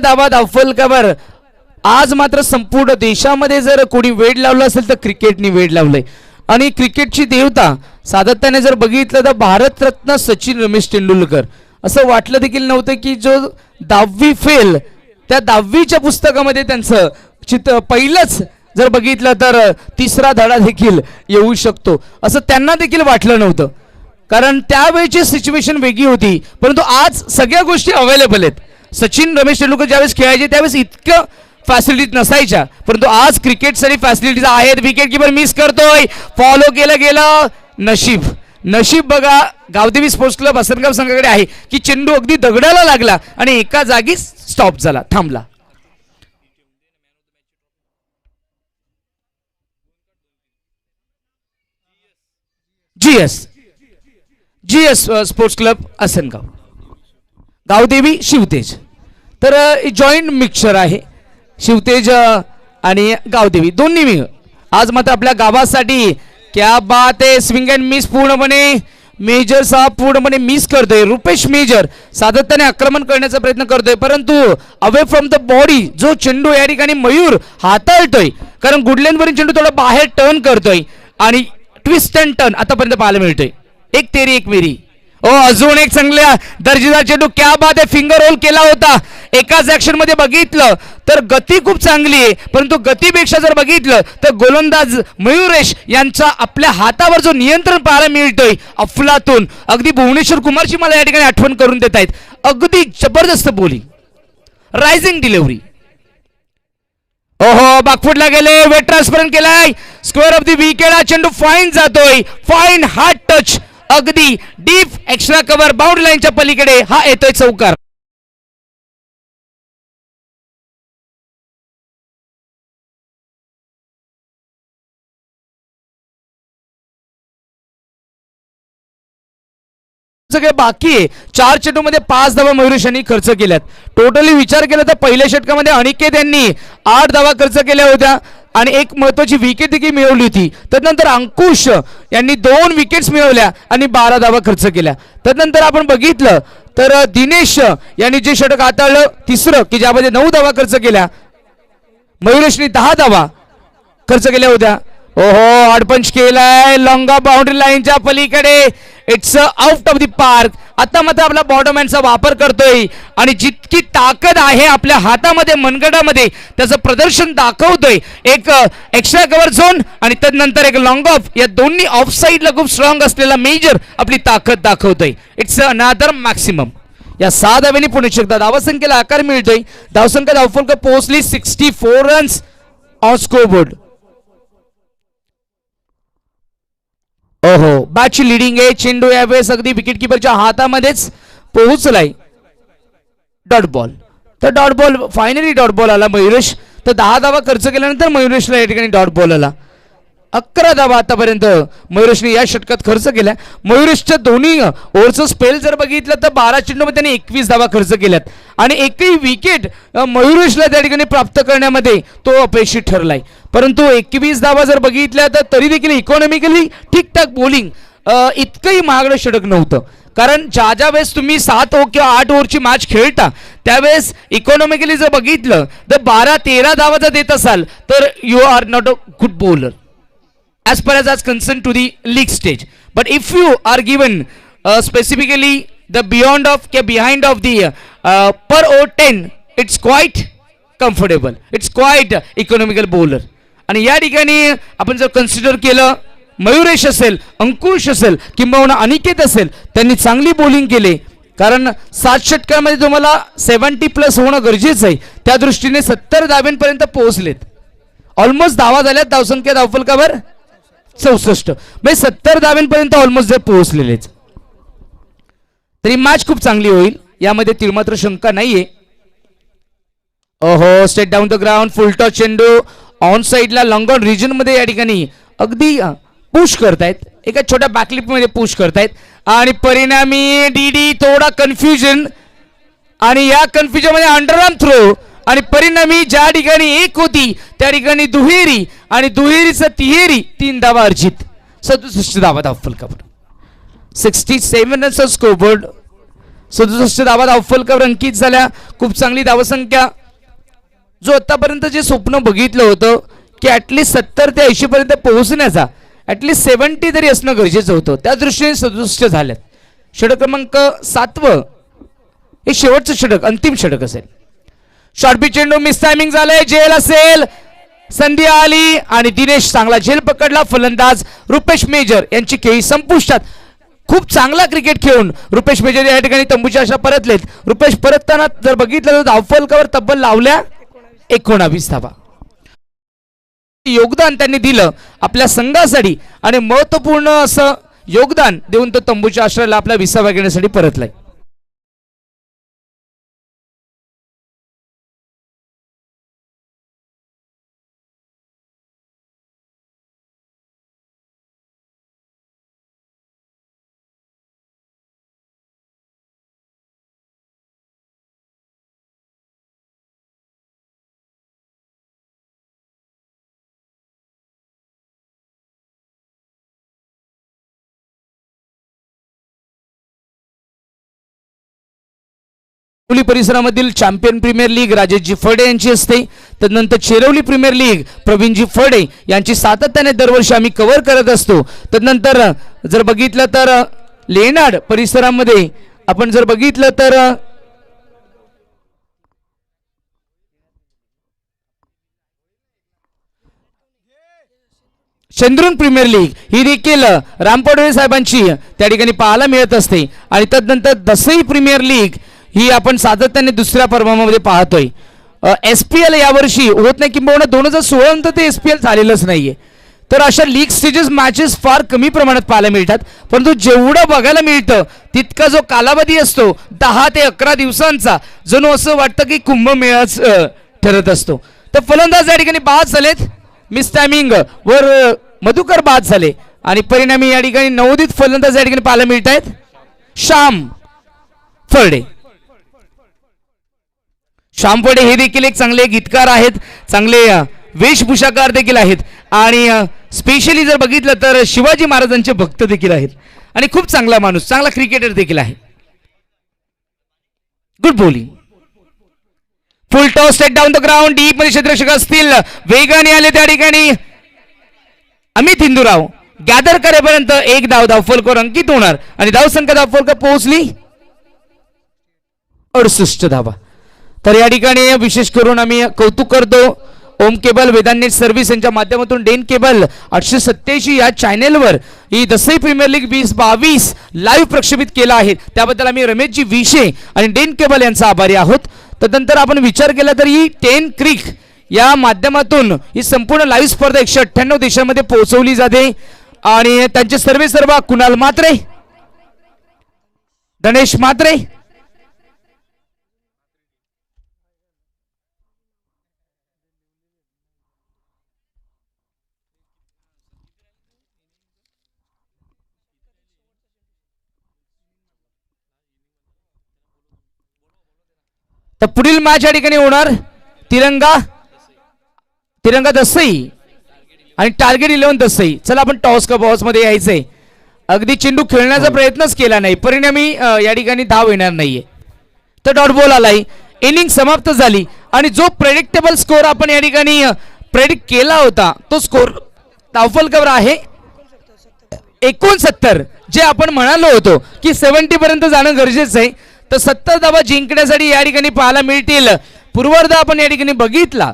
धावा धावफलकावर. आज मात्र संपूर्ण देशामध्ये जर कोणी वेड लावलं असेल तर क्रिकेटने वेड लावलंय आणि क्रिकेटची देवता सातत्याने जर बघितलं तर भारतरत्न सचिन रमेश तेंडुलकर. असं वाटलं देखील नव्हतं की जो 10वी फेल त्या 10वीच्या पुस्तकामध्ये त्यांचं चित्र पहिलंच जर बघितलं तर 3रा धडा देखील येऊ शकतो असं त्यांना देखील वाटलं नव्हतं. कारण त्यावेळेची सिच्युएशन वेगळी होती परंतु आज सगळ्या गोष्टी अवेलेबल आहेत. सचिन रमेश तेंडुलकर ज्यावेळेस खेळायचे त्यावेळेस इतकं फॅसिलिटीज नसायच्या परंतु आज क्रिकेटसाठी फॅसिलिटीज आहेत. विकेट किपर मिस करतोय. फॉलो केलं गेलं. नशीब बघा गावदेवी स्पोर्ट्स क्लब असनगाव संघाकडे आहे की चेंडू अगदी दगडाला लागला आणि एका जागी स्टॉप झाला, थांबला. GS sports club Asangaon, Gavdevi Shivtej. तर जॉईंट मिक्सचर आहे शिवतेज आणि गावदेवी दोन्ही मिळ. आज मात्र आपल्या गावासाठी क्या बात आहे. स्विंग अँड मिस पूर्णपणे मेजर साहेब पूर्णपणे मिस करतोय. रुपेश मेजर सातत्याने आक्रमण करण्याचा प्रयत्न करतोय परंतु अवे फ्रॉम द बॉडी जो चेंडू या ठिकाणी मयूर हाताळतोय कारण गुडलेनवरील चेंडू थोडा बाहेर टर्न करतोय आणि ट्विस्ट अँड टर्न आतापर्यंत पाहायला मिळतोय. एक तेरी एक मेरी. अजून एक चांगल्या दर्जेदार चेंडू. क्या बात आहे. फिंगर रोल केला होता. एकाच ऍक्शन मध्ये बघितलं तर गती खूप चांगली आहे परंतु गतीपेक्षा जर बघितलं तर गोलंदाज मयुरेश यांचा आपल्या हातावर जो नियंत्रण पाहायला मिळतोय अफलातून. अगदी भुवनेश्वर कुमारची मला या ठिकाणी आठवण करून देत आहेत. अगदी जबरदस्त बॉलिंग, रायझिंग डिलिव्हरी. ओहो, बागफुटला गेले. वेट ट्रान्सफर केलाय. Square of the wicket. हा चेंडू फाईन जातोय. Fine hard touch. अगदी डीप एक्स्ट्रा कव्हर बाउंड्री लाईनच्या पलीकडे हा येतोय चौकार. सगळे बाकी आहे. 4 चेंडूमध्ये 5 धावा मयुरेश यांनी खर्च केल्यात. टोटली विचार केला तर पहिल्या षटकामध्ये अनिकेत यांनी 8 धावा खर्च केल्या होत्या आणि एक महत्वाची विकेट देखील मिळवली होती. तदनंतर अंकुश यांनी 2 विकेट्स मिळवल्या आणि 12 धावा खर्च केल्या. तदनंतर आपण बघितलं तर दिनेश यांनी जे षटक हाताळलं 3रं की ज्यामध्ये 9 धावा खर्च केल्या. मयुरेशनी 10 धावा खर्च केल्या होत्या ओहो आडपंच केलाय लॉंग बाउंड्री लाईनच्या पलीकडे. It's out of the park. आता मात्र आपला बॉटमॅनचा वापर करतोय आणि जितकी ताकद आहे आपल्या हातामध्ये मनगटामध्ये त्याचं प्रदर्शन दाखवतोय. एक एक्स्ट्रा कव्हर झोन आणि तदनंतर एक लॉंग ऑफ, या दोन्ही ऑफ साईडला खूप स्ट्रॉंग असलेला मेजर आपली ताकद दाखवतोय. इट्स अनादर मॅक्सिमम. या 6 धावेने पुणे शकता धावसंख्येला आकार मिळतोय. धावसंख्या धावफलक पोहोचली 64 रन्स ऑन स्कोरबोर्ड. ओहो बॅटची लिडिंग आहे. चेंडू यावेळेस अगदी विकेट किपरच्या हातामध्येच पोहोचलाय. Dot ball. तर dot ball finally dot ball आला मयुरेश. तर 10 धावा खर्च केल्यानंतर मयुरेशला या ठिकाणी डॉट बॉल आला. 11 धावा आतापर्यंत मयुरेशने या षटकात खर्च केल्या. मयुरेशच्या दोन्ही ओव्हरचं स्पेल जर बघितलं तर 12 चेंडूमध्ये त्याने 21 धावा खर्च केल्यात आणि एकही विकेट मयुरेशला त्या ठिकाणी प्राप्त करण्यामध्ये तो अपेक्षित ठरलाय. परंतु 21 धावा जर बघितल्या तर तरी देखील इकॉनॉमिकली ठीकठाक बॉलिंग. इतकंही महागडं षटक नव्हतं. कारण ज्या वेळेस तुम्ही 7 किंवा 8 ओव्हरची मॅच खेळता त्यावेळेस इकॉनॉमिकली जर बघितलं तर 12-13 धावा जर देत असाल तर you are not a good bowler as far as concerned to the league stage. But if you are given specifically the beyond of behind of the per over 10, it's quite comfortable, it's quite economical bowler. आणि या ठिकाणी आपण जर consider केलं मयुरेश असेल, अंकुश असेल किंवा अनिकेत असेल, त्यांनी चांगली बॉलिंग केली. कारण 7 षटकांमध्ये तुम्हाला 70+ होणं गरजेचं आहे. त्या दृष्टीने 70 धाव्यांपर्यंत पोहोचलेत. ऑलमोस्ट धावा झाल्यात. धावसंख्या धावफलकावर 64 म्हणजे 70 धाव्यांपर्यंत ऑलमोस्ट जे पोहोचलेलेच. तरी मॅच खूप चांगली होईल यामध्ये तिळमात्र शंका नाहीये. ओहो straight down the ground full toss चेंडू ऑन साइडला लॉंग ऑन रिजन मध्ये या ठिकाणी अगदी पुश करतायत. एका छोट्या बॅकलिप मध्ये पुश करतायत आणि परिणामी डीडी थोडा कन्फ्युजन आणि या कन्फ्युजन मध्ये अंडरआर्म थ्रो आणि परिणामी ज्या ठिकाणी 1 होती त्या ठिकाणी दुहेरी आणि दुहेरीचं तिहेरी 3 धावा अर्जित. 67 धावा धावफलकावर 67 रन्स स्कोरबोर्ड. 67 धावा धावफलकावर अंकित झाल्या. खूप चांगली धावसंख्या. जो आतापर्यंत जे स्वप्न बघितलं होतं की ऍटलीस्ट 70 ते 80 पर्यंत पोहोचण्याचा ऍटलीस्ट 70 तरी असणं गरजेचं होतं, त्या दृष्टीने 67 झाल्यात. षटक क्रमांक 7 हे शेवटचं षटक, अंतिम षटक असेल. शॉर्टपी चेंडू मिस टायमिंग झालंय. झेल असेल. संधी आली आणि दिनेश चांगला झेल पकडला. फलंदाज रुपेश मेजर यांची खेळी संपुष्टात. खूप चांगला क्रिकेट खेळून रुपेश मेजर या ठिकाणी तंबूच्या आशा परतलेत. रुपेश परतताना जर बघितलं तर धावफलकावर तब्बल लावल्या 19 धावा. योगदान त्यांनी दिलं आपल्या संघासाठी आणि महत्वपूर्ण असं योगदान देऊन तो तंबूच्या आश्रयाला आपल्या विसावा घेण्यासाठी परतलाय. परिसरामधील चॅम्पियन प्रीमियर लीग राजेशजी फडे यांची असते. तदनंतर चेरवली प्रीमियर लीग प्रवीणजी फडे यांची सातत्याने दरवर्षी आम्ही कव्हर करत असतो. तदनंतर जर बघितलं तर लेनाड परिसरामध्ये आपण जर बघितलं तर चंद्रून प्रीमियर लीग ही देखील रामपडोळे साहेबांची त्या ठिकाणी पाहायला मिळत असते. आणि तदनंतर दसई प्रीमियर लीग ही आपण सातत्याने दुसऱ्या पर्वामध्ये पाहतोय. SPL यावर्षी होत नाही किंवा 2016 नंतर ते SPL झालेलंच नाहीये. तर अशा लीग स्टेजेस मॅचेस फार कमी प्रमाणात पाहायला मिळतात. परंतु जेवढं बघायला मिळतं तितका जो कालावधी असतो 10 ते 11 दिवसांचा, जणू असं वाटतं की कुंभमेळाच ठरत असतो. तर फलंदाज या ठिकाणी बाद झालेत. मिस टायमिंग वर मधुकर बाद झाले आणि परिणामी या ठिकाणी नवोदित फलंदाज या ठिकाणी पाहायला मिळत आहेत. श्याम फर्डे. श्याम फर्डे हे देखील एक चांगले गीतकार आहेत, चांगले वेशभूषाकार देखील आहेत आणि स्पेशली जर बघितलं तर शिवाजी महाराजांचे भक्त देखील आहेत आणि खूप चांगला माणूस, चांगला क्रिकेटर देखील आहे. Good bowling. Full toss straight down the ground. Deep मध्ये क्षेत्ररक्षक असतील, वेगाने आले त्या ठिकाणी अमित हिंदूराव गॅदर करेपर्यंत एक धावफलकावर अंकित होणार आणि धावसंख्या धावफलक पोहोचली 68 धावा. तर या ठिकाणी विशेष करून आम्ही कौतुक करतो ओम केबल वेदांत नेट सर्व्हिस यांच्या माध्यमातून डेन केबल 887 या चॅनेलवर ही दसई प्रीमियर लीग 2022 लाईव्ह प्रक्षेपित केला आहे. त्याबद्दल आम्ही रमेशजी विशे आणि डेन केबल यांचा आभारी आहोत. तदनंतर आपण विचार केला तर ही 10 क्रिक या माध्यमातून ही संपूर्ण लाईव्ह स्पर्धा 198 देशांमध्ये पोहोचवली जाते आणि त्यांचे सर्व कुणाल मात्रे, गणेश मात्रे, तर पुढील मॅच या ठिकाणी होणार तिरंगा दसई आणि टार्गेट 11 दसई. चला आपण टॉस का बॉस मध्ये यायचंय. अगदी चेंडू खेळण्याचा प्रयत्नच केला नाही, परिणामी या ठिकाणी धाव येणार नाहीये. तर डॉट बॉल आलाय, इनिंग समाप्त झाली आणि जो प्रेडिक्टेबल स्कोर आपण या ठिकाणी प्रेडिक्ट केला होता तो स्कोर धावफलकावर आहे 69. जे आपण म्हणालो होतो की 70 पर्यंत जाणं गरजेचं आहे, तर 70 धावा जिंकण्यासाठी या ठिकाणी पाहायला मिळतील. पूर्वार्ध आपण या ठिकाणी बघितला,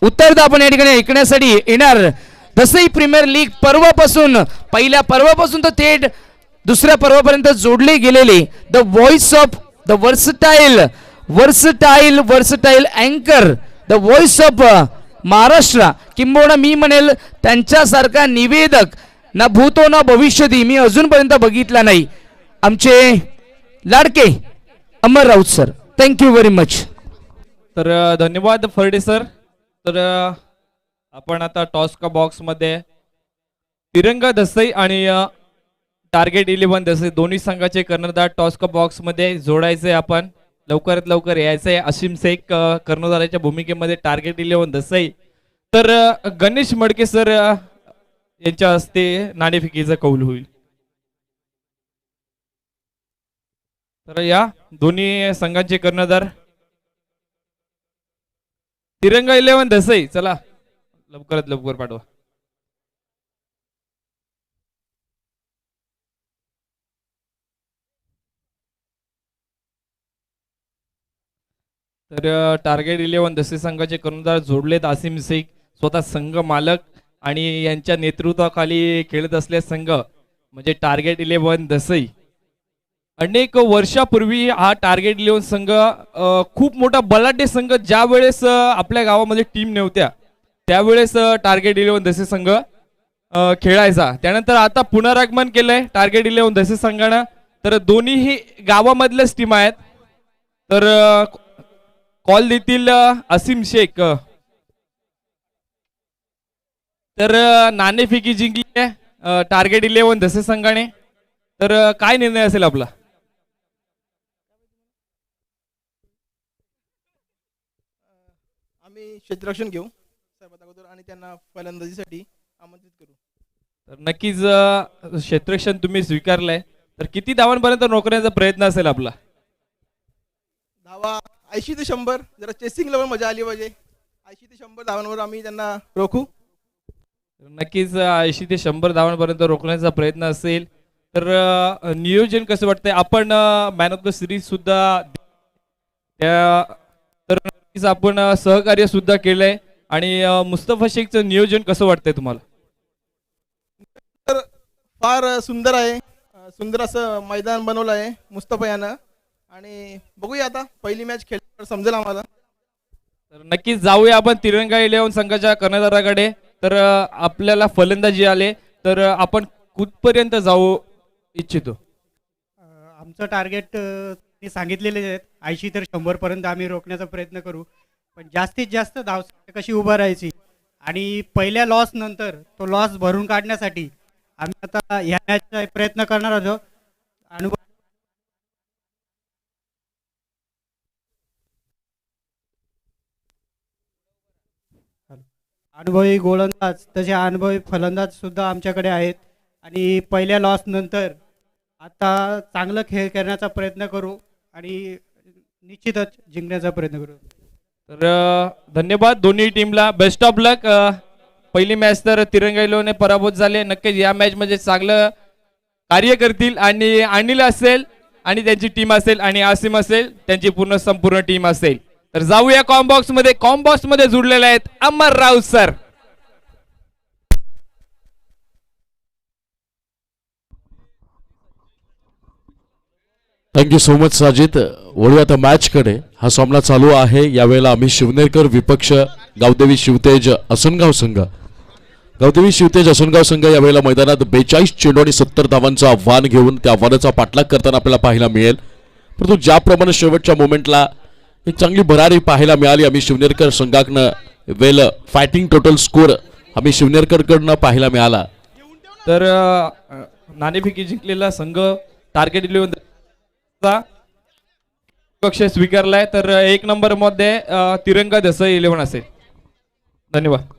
उत्तरार्ध आपण या ठिकाणी ऐकण्यासाठी येणार. दसई प्रीमियर लीग पर्वापासून, पहिल्या पर्वापासून तर थेट दुसऱ्या पर्वापर्यंत जोडले गेलेले the voice of the versatile अँकर, द व्हॉइस ऑफ महाराष्ट्र, किंबहुना मी म्हणेल त्यांच्यासारखा निवेदक ना भूतो ना भविष्यती मी अजूनपर्यंत बघितला नाही. आमचे लाडके Amar Raut sir, thank you very much. तर धन्यवाद फर्डे सर. तर आपण आता टॉस का बॉक्स मध्ये तिरंगा दसई आणि टार्गेट 11 दसई दोन्ही संघाचे कर्णधार टॉस का बॉक्स मध्ये जोडायचे. आपण लवकरात लवकर यायचंय. असीम शेख कर्णधाराच्या भूमिकेमध्ये टार्गेट 11 दसई. तर गणेश मडके सर यांच्या हस्ते नाणेफेकीचा कौल होईल. तर या दोन्ही संघांचे कर्णधार तिरंगा 11 दसई. चला लवकरात लवकर पाठवा. तर टार्गेट 11 दसई संघाचे कर्णधार जोडलेत आसिम शेख, स्वतः संघ मालक आणि यांच्या नेतृत्वाखाली खेळत असलेला संघ म्हणजे टार्गेट 11 दसई. अनेक वर्षापूर्वी हा टार्गेट 11 संघ खूप मोठा बलाढ्य संघ, ज्या वेळेस आपल्या गावामध्ये टीम नव्हत्या त्यावेळेस टार्गेट 11 दसई संघ खेळायचा. त्यानंतर आता पुनरागमन केलंय टार्गेट 11 दसई संघानं. तर दोन्हीही गावामधल्याच टीम आहेत. तर कॉल देतील असीम शेख. तर नाणेफेकी जिंकली आहे टार्गेट 11 दसई संघाने. तर काय निर्णय असेल आपला? आम्ही क्षेत्ररक्षण घेऊ सर्वात अगोदर आणि त्यांना फलंदाजीसाठी आमंत्रित करू. तर नक्कीच क्षेत्ररक्षण तुम्ही स्वीकारलंय. तर किती धावांपर्यंत रोखण्याचा प्रयत्न असेल आपला? धावा 80 ते 100. जरा चेसिंग लेवल मजा आली पाहिजे. 80 ते 100 धावांवर आम्ही त्यांना रोखू. नक्कीच 80 ते 100 धावांपर्यंत रोखण्याचा प्रयत्न असेल. तर नियोजन कसं वाटतंय? आपण मॅन ऑफ द सिरीज सुद्धा तर नक्कीच आपण सहकार्य सुद्धा केलंय. आणि मुस्तफा शेखचं नियोजन कसं वाटतंय तुम्हाला? तर फार सुंदर आहे. सुंदर असं मैदान बनवलं आहे मुस्तफा यानं. आणि बघूया आता पहिली मॅच खेळल्यावर समजेल आम्हाला. तर नक्कीच जाऊया आपण तिरंगा 11 संघाच्या कर्णधाराकडे. तर आपल्याला फलंदाजी आले तर आपण कुठपर्यंत जाऊ इच्छितो? आमचं टार्गेट ते सांगितलेले आहेत 80 ते 100 पर्यंत आम्ही रोखण्याचा प्रयत्न करू. पण जास्तीत जास्त धावसंख्या कशी उभा राहायची आणि पहिल्या लॉस नंतर तो लॉस भरून काढण्यासाठी आम्ही आता ह्या मॅचचा प्रयत्न करणार आहोत. अनुभवी गोलंदाज तसे अनुभवी फलंदाज सुद्धा आमच्याकडे आहेत. आणि पहिल्या लॉस नंतर आता चांगलं खेळ करण्याचा प्रयत्न करू आणि निश्चितच जिंकण्याचा प्रयत्न करू. तर धन्यवाद दोन्ही टीमला. बेस्ट ऑफ लक. पहिली मॅच तर तिरंगाईलोने पराभूत झाले. नक्कीच या मॅच मध्ये चांगलं कार्य करतील आणि अनिल असेल आणि त्यांची टीम असेल आणि आसिम असेल त्यांची संपूर्ण टीम असेल. तर जाऊया कॉम्बॉक्स मध्ये जुडलेले आहेत Amar Raut sir. Thank you so much Sajid. वळूया आता मॅच कडे. हा सामना चालू आहे. यावेळेला आम्ही शिवनेरकर विपक्ष गावदेवी शिवतेज असनगाव संघ. गावदेवी शिवतेज असनगाव संघ यावेळेला मैदानात 42 चेंडू आणि 70 धावांचं आव्हान घेऊन त्या आव्हानाचा पाठलाग करताना आपल्याला पाहायला मिळेल. परंतु ज्याप्रमाणे शेवटच्या मोमेंटला एक चांगली भरारी पाहायला मिळाली आम्ही शिवनेरकर संघाकडनं वेल फायटिंग टोटल स्कोर आम्ही शिवनेरकरकडनं पाहायला मिळाला. तर नाणेफेकी जिंकलेला संघ टार्गेट 11 पक्ष स्वीकारलाय. तर 1 नंबर मध्ये तिरंगा देसाई 11 असेल. धन्यवाद.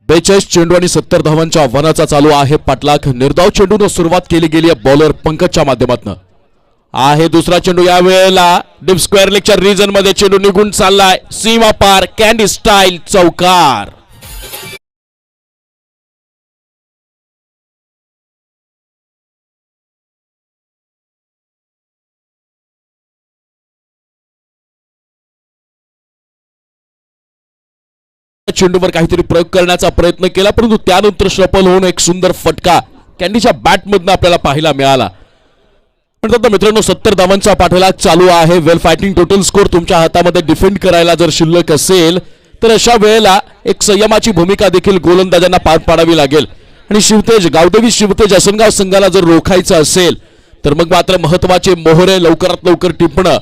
बेचाळीस चेंडू आणि 70 धावांच्या आव्हानाचा चालू आहे पाठलाग. निर्धाव चेंडून सुरुवात केली गेली आहे बॉलर पंकजच्या माध्यमातून. आहे दुसरा चेंडू यावेळेला डीप स्क्वेअर लेगच्या रिजन मध्ये चेंडू निघून चाललाय. सीमा पार कॅन्डी स्टाईल चौकार. चेंडूवर काहीतरी प्रयोग करण्याचा प्रयत्न केला परंतु त्यानंतर सफल होऊन एक सुंदर फटका कॅन्डीच्या बॅटमधून आपल्याला पाहायला मिळाला. म्हणतात मित्रांनो 70 धावांचा पाठलाग चालू आहे. वेल फायटिंग टोटल स्कोर तुमच्या हातामध्ये डिफेंड करायला जर शिल्लक असेल तर अशा वेळेला एक संयमाची भूमिका देखील गोलंदाजांना पार पाडावी लागेल. आणि गावदेवी शिवतेज असनगाव संघाला जर रोखायचं असेल तर मग मात्र महत्वाचे मोहरे लवकरात लवकर टिपणं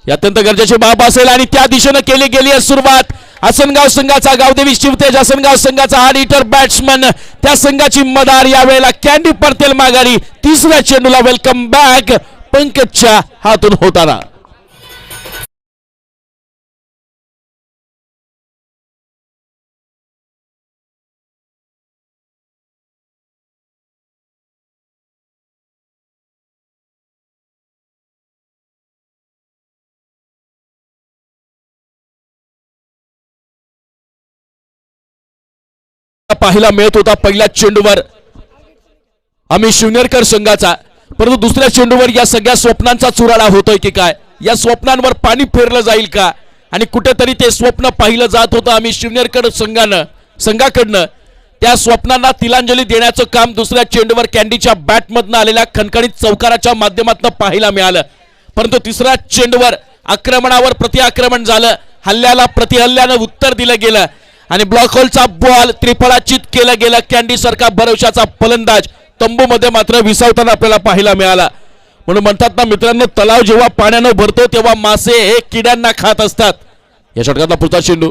ही अत्यंत गरजेची बाब असेल. आणि त्या दिशेने केली गेली आहे सुरुवात. असनगाव संघाचा गावदेवी शिवतेज असनगाव संघाचा हार्ड हिटर बॅट्समन त्या संघाची मदार यावेळेला कॅन्डी पडतेल माघारी. तिसऱ्या चेंडूला वेलकम बॅक पंकजच्या हातून होताना. पाहायला मिळत होता पहिल्या चेंडूवर आम्ही शिवनेरकर संघाचा. परंतु दुसऱ्या चेंडूवर या सगळ्या स्वप्नांचा चुराडा होतोय की काय, या स्वप्नांवर पाणी फेरलं जाईल का, आणि कुठेतरी ते स्वप्न पाहिलं जात होतं आम्ही शिवनेरकर संघाकडनं. त्या स्वप्नांना तिलांजली देण्याचं काम दुसऱ्या चेंडूवर कॅन्डीच्या बॅटमधनं आलेल्या खणखणीत चौकाराच्या माध्यमातून पाहायला मिळालं. परंतु तिसऱ्या चेंडूवर आक्रमणावर प्रतिआक्रमण झालं. हल्ल्याला प्रतिहल्ल्यानं उत्तर दिलं गेलं आणि ब्लॉक होलचा बॉल त्रिफळाचित केलं गेलं. कॅन्डी सारखा भरवशाचा फलंदाज तंबूमध्ये मात्र विसावताना आपल्याला पाहायला मिळाला. म्हणून म्हणतात ना मित्रांनो, तलाव जेव्हा पाण्यानं भरतो तेव्हा मासे हे किड्यांना खात असतात. या षटकातला पुढचा चेंडू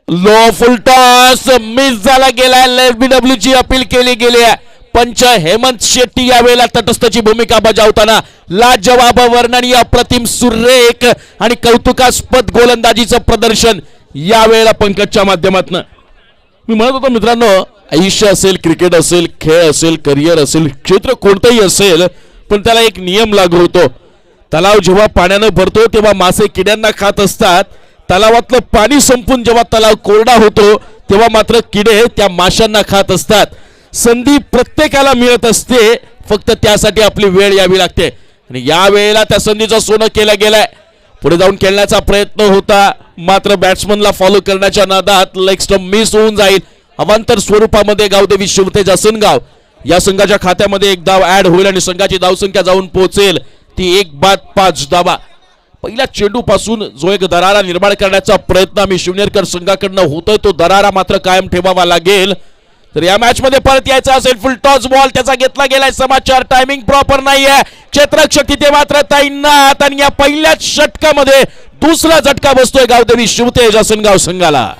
लो फुल टॉस मिस झाला गेला. LBW ची अपील केली गेली आहे. पंच हेमंत शेट्टी यावेळेला तटस्थची भूमिका बजावताना लाजवाब वर्णनीय अप्रतिम सुरेख आणि कौतुकास्पद गोलंदाजीचं प्रदर्शन यावेळेला पंकजच्या माध्यमातून. मी म्हणत होतो मित्रांनो, आयुष्य असेल, क्रिकेट असेल, खेळ असेल, करिअर असेल, क्षेत्र कोणतंही असेल, पण त्याला एक नियम लागू होतो. तलाव जेव्हा पाण्यानं भरतो तेव्हा मासे किड्यांना खात असतात. तलावातलं पाणी संपून जेव्हा तलाव कोरडा होतो तेव्हा मात्र किडे त्या माशांना खात असतात. संधी प्रत्येकाला मिळत असते, फक्त त्यासाठी आपली वेळ यावी लागते. आणि या वेळेला त्या संधीचं सोनं केलं गेलंय. पुढे जाऊन खेळण्याचा प्रयत्न होता, मात्र बॅट्समनला फॉलो करण्याच्या नादात लेग स्टंप मिस होऊन जाईल. अवांतर स्वरूपामध्ये गावदेवी शिवतेज असनगाव या संघाच्या खात्यामध्ये एक धाव ऍड होईल आणि संघाची धावसंख्या जाऊन पोहोचेल ती 1-5 धावा. पहिल्या चेंडू पासून जो एक दरारा निर्माण करण्याचा प्रयत्न आम्ही शिवनेरकर संघाकडनं होतोय, तो दरारा मात्र कायम ठेवावा लागेल. तर या मॅच मध्ये परत यायचं असेल, फुल टॉस बॉल त्याचा घेतला गेलाय. समाचार टायमिंग प्रॉपर नाहीये. क्षेत्ररक्षक तिथे मात्र तैनात आणि या पहिल्याच षटकामध्ये दुसरा झटका बसतोय गावदेवी शिवतेज असनगाव संघाला.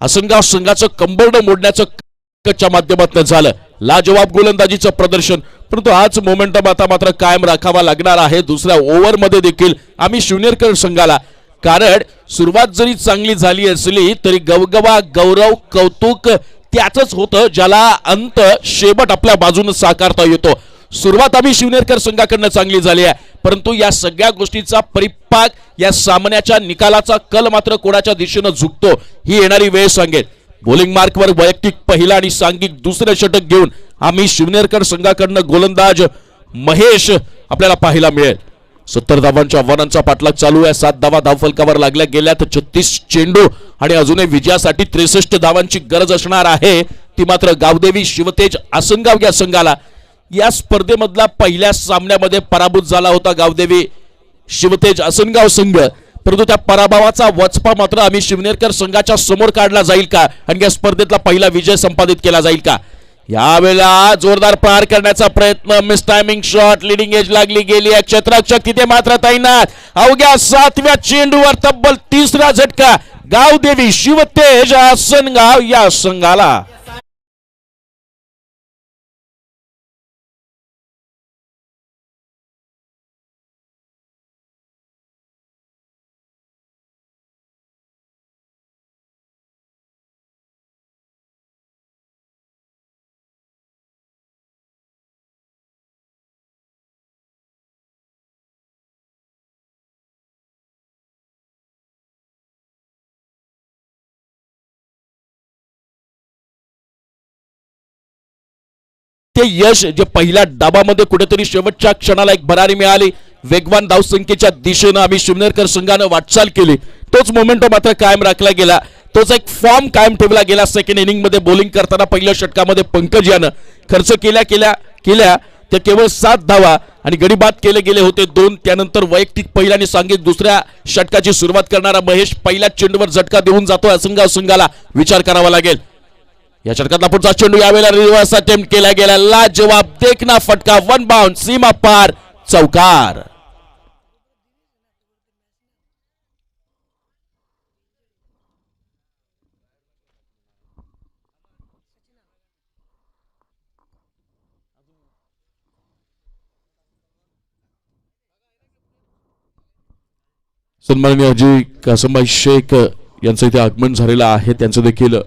आसनगाव संघाचं कंबरडं मोडण्याचं च्या माध्यमातून झालं. लाजवाब गोलंदाजीचं प्रदर्शन, परंतु हाच मोमेंटम आता मात्र कायम राखावा लागणार आहे दुसऱ्या ओव्हरमध्ये देखील आम्ही शिवनेरकर संघाला. कारण सुरुवात जरी चांगली झाली असली तरी गवगवा गौरव कौतुक त्याच होतं ज्याला अंत शेवट आपल्या बाजूने साकारता येतो. सुरुवात आम्ही शिवनेरकर संघाकडनं चांगली झाली आहे, परंतु या सगळ्या गोष्टीचा परिपाक या सामन्याच्या निकालाचा कल मात्र कोणाच्या दिशेनं झुकतो ही येणारी वेळ सांगेल. बॉलिंग मार्कवर वैयक्तिक पहिला आणि सांघिक दुसरे षटक घेऊन आम्ही शिवनेरकर संघाकडनं गोलंदाज महेश आपल्याला पाहायला मिळेल. 70 धावांच्या आव्हानांचा पाठलाग चालू आहे. 7 धावा धावफलकावर लागल्या गेल्यात. 36 चेंडू आणि अजूनही विजयासाठी 63 धावांची गरज असणार आहे. ती मात्र गावदेवी शिवतेज आसनगाव या संघाला. या स्पर्धेमधला पहिल्या सामन्यामध्ये पराभूत झाला होता गावदेवी शिवतेज आसनगाव संघ, परंतु त्या पराभवाचा वचपा मात्र आम्ही शिवनेरकर संघाच्या समोर काढला जाईल का आणि या स्पर्धेतला पहिला विजय संपादित केला जाईल का. यावेळेला जोरदार प्रहार करण्याचा प्रयत्न, miss timing shot, leading age लागली गेली आहे. क्षेत्ररक्षक तिथे मात्र तैनात. अवघ्या 7व्या चेंडूवर तब्बल 3रा झटका गावदेवी शिवतेज आसनगाव या संघाला. ते यश जे पहिल्या डाबामध्ये कुठेतरी शेवटच्या क्षणाला एक भरारी मिळाली, वेगवान धावसंख्येच्या दिशेनं आम्ही शिवनेरकर संघानं वाटचाल केली, तोच मोमेंट मात्र कायम राखला गेला, तोच एक फॉर्म कायम ठेवला गेला. सेकंड इनिंग मध्ये बॉलिंग करताना पहिल्या षटकामध्ये पंकज यानं खर्च केल्या त्या केवळ 7 धावा आणि गडी बाद केले गेले होते 2. त्यानंतर वैयक्तिक पहिल्या आणि सांघिक दुसऱ्या षटकाची सुरुवात करणारा महेश पहिल्या चेंडूवर झटका देऊन जातोय आसनगाव संघाला. विचार करावा लागेल. या षटकातला पुढचा चेंडू यावेळेला रिव्हर्स अटेम्प्ट केला गेला. लाजवाब देखना फटका, 1 बाउंड, सीमा पार, चौकार. सन्माननीय अजय कासमभाई शेख यांचं इथे आगमन झालेलं आहे. त्यांचं देखील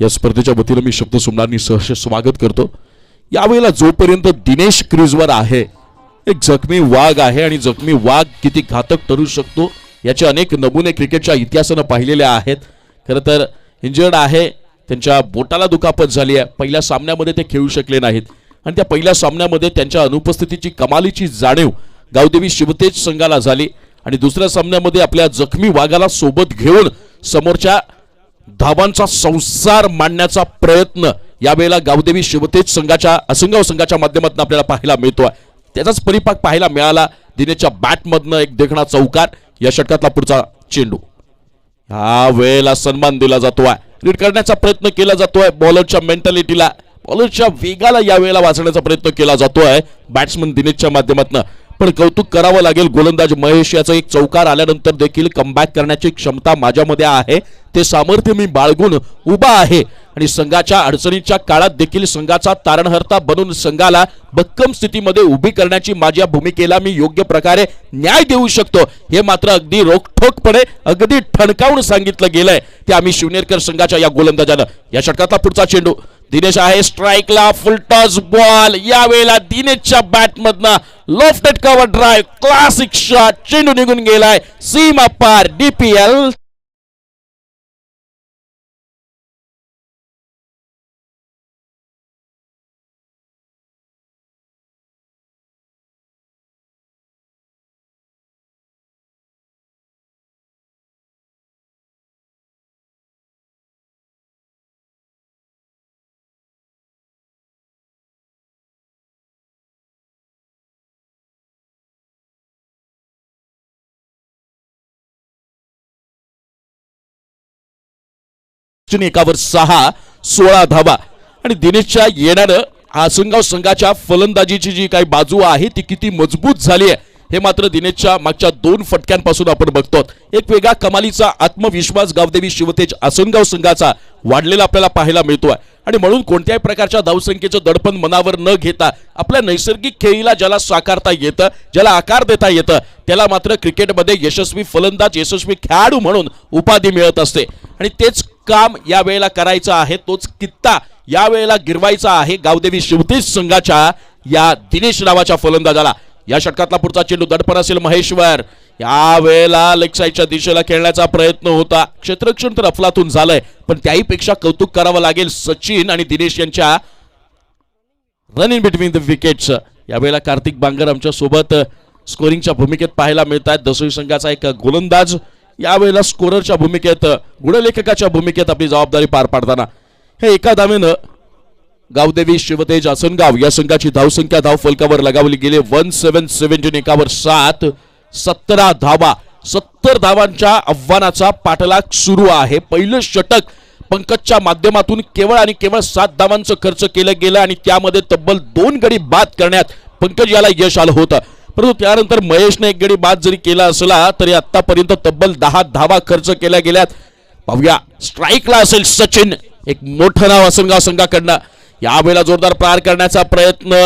या स्पर्धेच्या वतीनं मी शब्द सुमनांनी सहर्ष स्वागत करतो. यावेळेला जोपर्यंत दिनेश क्रीजवर आहे, एक जखमी वाघ आहे आणि जखमी वाघ किती घातक ठरू शकतो याचे अनेक नमुने क्रिकेटच्या इतिहासानं पाहिलेले आहेत. खरं तर इंजर्ड आहे, त्यांच्या बोटाला दुखापत झाली आहे. पहिल्या सामन्यामध्ये ते खेळू शकले नाहीत आणि त्या पहिल्या सामन्यामध्ये त्यांच्या अनुपस्थितीची कमालीची जाणीव गावदेवी शिवतेज संघाला झाली आणि दुसऱ्या सामन्यामध्ये आपल्या जखमी वाघाला सोबत घेऊन समोरच्या धावांचा संसार मांडण्याचा प्रयत्न यावेळेला गावदेवी शिवतेज संघाच्या आसनगाव संघाच्या माध्यमातून आपल्याला पाहायला मिळतोय. त्याचाच परिपाक पाहायला मिळाला. दिनेशच्या बॅटमधनं एक देखणा चौकार. या षटकातला पुढचा चेंडू या वेळेला सन्मान दिला जातोय, रीड करण्याचा प्रयत्न केला जातोय. बॉलरच्या मेंटॅलिटीला, बॉलरच्या वेगाला या वेळेला वाचण्याचा प्रयत्न केला जातोय बॅट्समन दिनेशच्या माध्यमातून. पण कौतुक करावं लागेल गोलंदाज महेश याचा एक चौकार आल्यानंतर देखील कमबॅक करण्याची क्षमता माझ्यामध्ये आहे. ते सामर्थ्य मी बाळगून उभा आहे आणि संघाच्या अडचणीच्या काळात देखील संघाचा तारणहर्ता बनून संघाला भक्कम स्थितीमध्ये उभी करण्याची माझ्या भूमिकेला मी योग्य प्रकारे न्याय देऊ शकतो हे मात्र अगदी रोखठोकपणे अगदी ठणकावून सांगितलं गेलंय ते आम्ही शिवनेरकर संघाच्या या गोलंदाजानं. या षटकातला पुढचा चेंडू दिनेश आहे स्ट्राइकला, फुल टॉस बॉल. यावेळेला दिनेशच्या बॅटमधनं lofted cover drive, classic shot, चेंडू निघून गेलाय सीमा पार. DPL एकावर 6, 16 धावा आणि दिनेशच्या येण्यानं आसनगाव संघाच्या फलंदाजीची जी काही बाजू आहे ती किती मजबूत झाली आहे हे मात्र दिनेशच्या मागच्या 2 फटक्यांपासून आपण बघतो. एक वेगळा कमालीचा आत्मविश्वास गावदेवी शिवतेज आसनगाव संघाचा वाढलेला आपल्याला पाहायला मिळतोय. आणि म्हणून कोणत्याही प्रकारच्या धावसंख्येचं दडपण मनावर न घेता आपल्या नैसर्गिक खेळीला ज्याला साकारता येतं, ज्याला आकार देता येतं, त्याला मात्र क्रिकेटमध्ये यशस्वी फलंदाज, यशस्वी खेळाडू म्हणून उपाधी मिळत असते. आणि तेच काम यावेळेला करायचं आहे, तोच कित्ता यावेळेला गिरवायचा आहे गावदेवी शिवतेज संघाच्या या दिनेश नावाच्या फलंदाजाला. या षटकातला पुढचा चेंडू दडपण असेल महेश्वर. यावेळेला लेग साईडच्या दिशेला खेळण्याचा प्रयत्न होता, क्षेत्ररक्षण तर अफलातून झालंय, पण त्याही पेक्षा कौतुक करावं लागेल सचिन आणि दिनेश यांच्या run in between the wickets. यावेळेला कार्तिक बांगर आमच्या सोबत स्कोरिंगच्या भूमिकेत पाहायला मिळत आहेत. दसोई संघाचा एक गोलंदाज यावेळेला स्कोररच्या भूमिकेत, गुणलेखकाच्या भूमिकेत आपली जबाबदारी पार पाडताना. हे एका धावेनं गावदेवी शिवतेज आसनगाव या संघाची धावसंख्या धाव फलकावर लगावली गेली 1717 एकावर 7, 17 धावा. 70 धावांच्या आव्हानाचा पाठलाग सुरू आहे. पहिलं षटक पंकजच्या माध्यमातून केवळ आणि केवळ 7 धावांचं खर्च केलं गेलं आणि त्यामध्ये तब्बल 2 गडी बाद करण्यात पंकज याला यश आलं होतं. परंतु त्यानंतर महेशने 1 गडी बाद जरी केला असला तरी आतापर्यंत तब्बल 10 धावा खर्च केल्या गेल्यात. पाहूया स्ट्राईकला असेल सचिन, एक मोठं नाव आसनगाव संघाकडनं. यावेळेला जोरदार प्रहार करण्याचा प्रयत्न,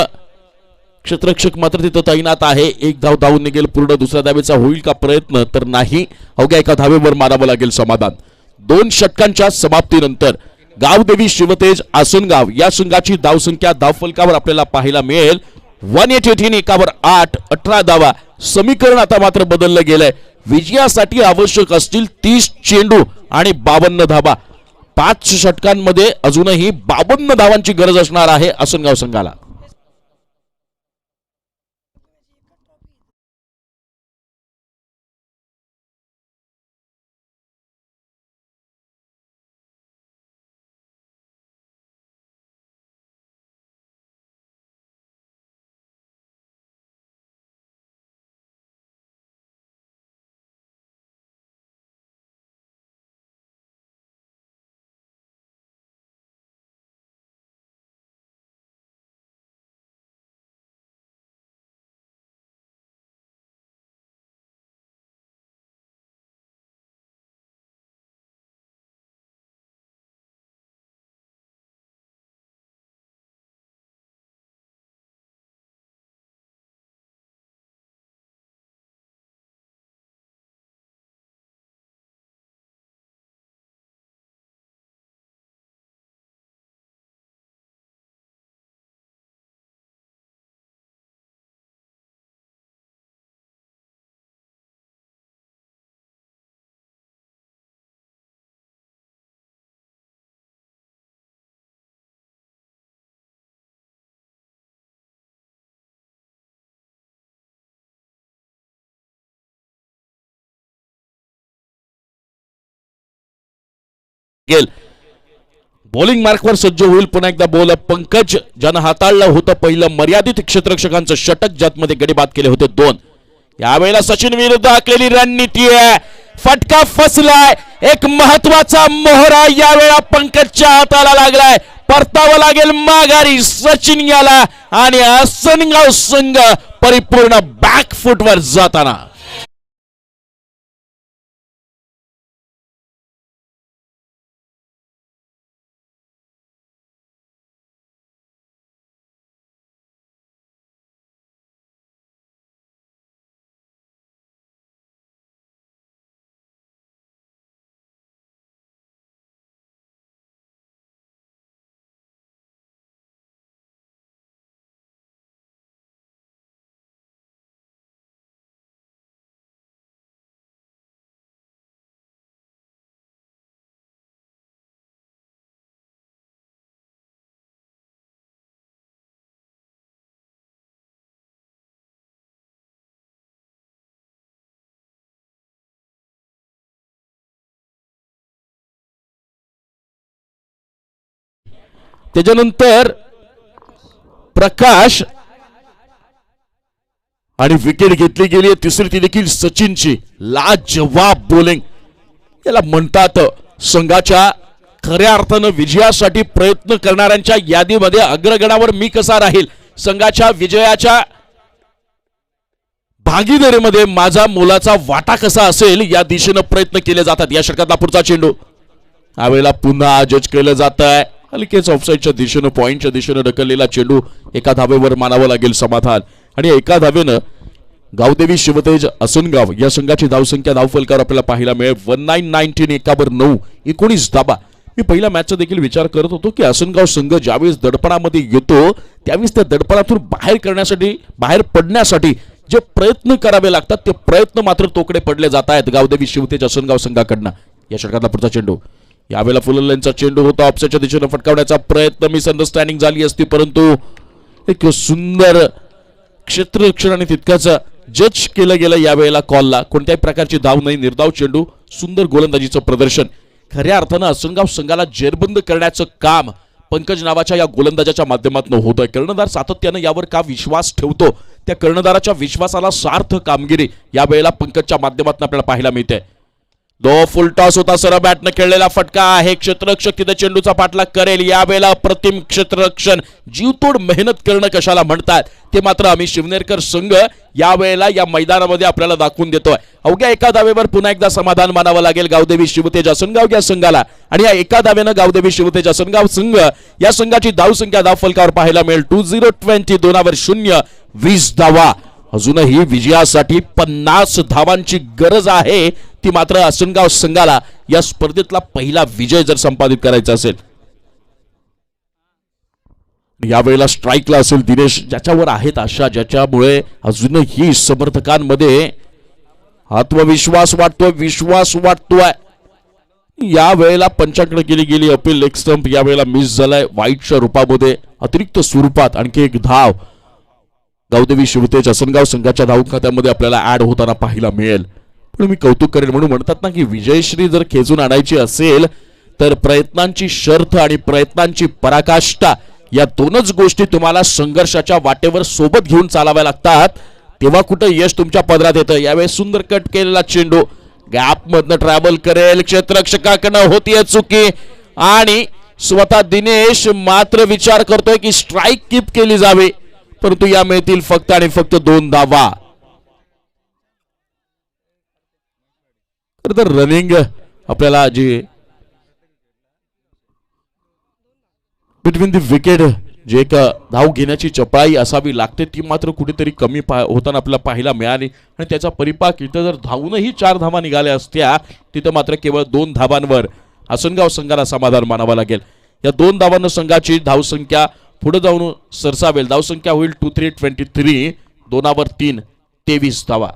क्षेत्ररक्षक मात्र तिथं तैनात आहे. 1 धाव धावून निघेल पूर्ण, दुसऱ्या धावेचा होईल का प्रयत्न तर नाही. अवघ्या एका धावेवर मारावं लागेल समाधान. 2 षटकांच्या समाप्तीनंतर गावदेवी शिवतेज आसनगाव या संघाची धावसंख्या धावफलकावर आपल्याला पाहायला मिळेल 118 एकावर 8, 18 धावा. समीकरण आता मात्र बदललं गेलंय. विजयासाठी आवश्यक असतील 30 चेंडू आणि 52 धावा. 5 षटकांमध्ये अजूनही 52 धावांची गरज असणार आहे आसनगाव संघाला. बॉलिंग मार्कवर सज्ज होईल पुन्हा एकदा बॉल. पंकज ज्यानं हाताळलं होतं पहिलं मर्यादित क्षेत्ररक्षकांचं षटक, ज्यामध्ये गडी बाद केले होते 2. यावेळेला सचिन विरुद्ध आखलेली रणनीती आहे. फटका फसलाय, एक महत्वाचा मोहरा यावेळेला पंकजच्या हाताला लागलाय. परतावं लागेल माघारी सचिन याला आणि आसनगाव संघ परिपूर्ण बॅक फुटवर जाताना. त्याच्यानंतर प्रकाश आणि विकेट घेतली गेली. तिसरी ती देखील सचिनची. लाजवाब बॉलिंग याला म्हणतात. संघाच्या खऱ्या अर्थानं विजयासाठी प्रयत्न करणाऱ्यांच्या यादीमध्ये अग्रगणावर मी कसा राहील, संघाच्या विजयाच्या भागीदारीमध्ये माझा मोलाचा वाटा कसा असेल या दिशेनं प्रयत्न केले जातात. या षटकातला पुढचा चेंडू यावेळेला पुन्हा जज केलं जात आहे. हलकेच ऑफसाईडच्या दिशेनं पॉइंटच्या दिशेनं ढकललेला चेंडू एका धावेवर मानावं लागेल समाधान. आणि एका धावेनं गावदेवी शिवतेज असनगाव या संघाची धावसंख्या धावफलकावर आपल्याला पाहायला मिळेल 1919 एकावर 9 19 धाबा. मी पहिल्या मॅचचा देखील विचार करत होतो की असनगाव संघ ज्यावेळेस दडपणामध्ये येतो त्यावेळेस त्या दडपणातून बाहेर पडण्यासाठी जे प्रयत्न करावे लागतात ते प्रयत्न मात्र तोकडे पडले जात आहेत गावदेवी शिवतेज असनगाव संघाकडनं. या षटकातला पुढचा चेंडू यावेळेला फुललेंचा चेंडू होता. ऑफसाईडच्या दिशेनं फटकावण्याचा प्रयत्न मिसअंडरस्टँडिंग झाली असती परंतु एक सुंदर क्षेत्ररक्षण आणि तितकाच जज केलं गेलं यावेळेला कॉलला. कोणत्याही प्रकारची धाव नाही, निर्धाव चेंडू, सुंदर गोलंदाजीचं प्रदर्शन. खऱ्या अर्थानं असनगाव संघाला जेरबंद करण्याचं काम पंकज नावाच्या या गोलंदाजाच्या माध्यमातून होतंय. कर्णधार सातत्यानं यावर का विश्वास ठेवतो त्या कर्णधाराच्या विश्वासाला सार्थ कामगिरी यावेळेला पंकजच्या माध्यमातून आपल्याला पाहायला मिळते. दो फुल टॉस होता, सरळ बॅटनं खेळलेला फटका आहे. क्षेत्ररक्षक तिथे चेंडूचा पाठलाग करेल. यावेळेला अप्रतिम क्षेत्ररक्षण, जीवतोड मेहनत करणं कशाला म्हणतात ते मात्र आम्ही शिवनेरकर संघ यावेळेला या मैदानामध्ये आपल्याला दाखवून देतोय. अवघ्या एका धावेवर पुन्हा एकदा समाधान मानावं लागेल गावदेवी शिवतेज असनगाव या संघाला. आणि या एका धावेनं गावदेवी शिवतेज असनगाव संघ या संघाची धावसंख्या धावफलकावर पाहायला मिळेल 2020 2वर 0 20 धावा. अजूनही विजयासाठी 50 धावांची गरज आहे. ती मात्र असनगाव संघाला या स्पर्धेतला पहिला विजय जर संपादित करायचा असेल. यावेळेला स्ट्राईकला असेल दिनेश, ज्याच्यावर आहेत आशा, ज्याच्यामुळे अजूनही समर्थकांमध्ये आत्मविश्वास वाटतोय, विश्वास वाटतोय. यावेळेला पंचांकडे केली गेली अपील, लेग स्टंप यावेळेला मिस झालाय वाईटच्या रूपामध्ये. अतिरिक्त स्वरूपात आणखी एक धाव गावदेवी शिवतेज असनगाव संघाच्या धाव खात्यामध्ये आपल्याला ऍड होताना पाहायला मिळेल. पण मी कौतुक करेन म्हणून म्हणतात ना की विजयश्री जर खेचून आणायची असेल तर प्रयत्नांची शर्थ आणि प्रयत्नांची पराकाष्ठा या दोनच गोष्टी तुम्हाला संघर्षाच्या वाटेवर सोबत घेऊन चालाव्या लागतात, तेव्हा कुठं यश तुमच्या पदरात येतं. यावेळी सुंदर कट केलेला चेंडू गॅप मधनं ट्रॅव्हल करेल, क्षेत्ररक्षकाकडनं होतीये चुकी आणि स्वतः दिनेश मात्र विचार करतोय की स्ट्राईक कीप केली जावी, परंतु या मिळतील फक्त आणि फक्त 2 धावा. तर रनिंग आपल्याला जी बिटवीन द विकेट जे एक धाव घेण्याची चपळाई असावी लागते ती मात्र कुठेतरी कमी होताना आपल्याला पाहायला मिळाली. आणि त्याचा परिपाक इथं जर धावूनही 4 धावा निघाल्या असत्या तिथं मात्र केवळ 2 धावांवर असनगाव संघाला समाधान मानावं लागेल. या 2 धावांना संघाची धावसंख्या पुढे जाऊन सरसावेल. धावसंख्या होईल 2323 2वर 3 23 धावा.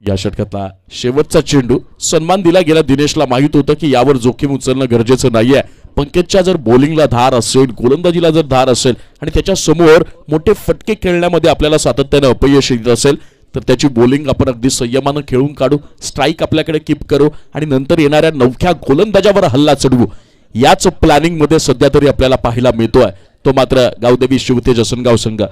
या षटकातला शेवटचा चेंडू सन्मान दिला गेला. दिनेशला माहित होतं की यावर जोखीम उचलणं गरजेचं नाहीये. पंकजच्या जर बॉलिंगला धार असेल, गोलंदाजीला जर धार असेल आणि त्याच्या समोर मोठे फटके खेळण्यामध्ये आपल्याला सातत्याने अपयश येत असेल तर त्याची बॉलिंग आपण अगदी संयमानं खेळून काढू, स्ट्राईक आपल्याकडे कीप करू आणि नंतर येणाऱ्या नवख्या गोलंदाजावर हल्ला चढवू. याच प्लॅनिंग मध्ये सध्या तरी आपल्याला पाहायला मिळतोय. तो मात्र गावदेवी शिवतेज असनगाव संघ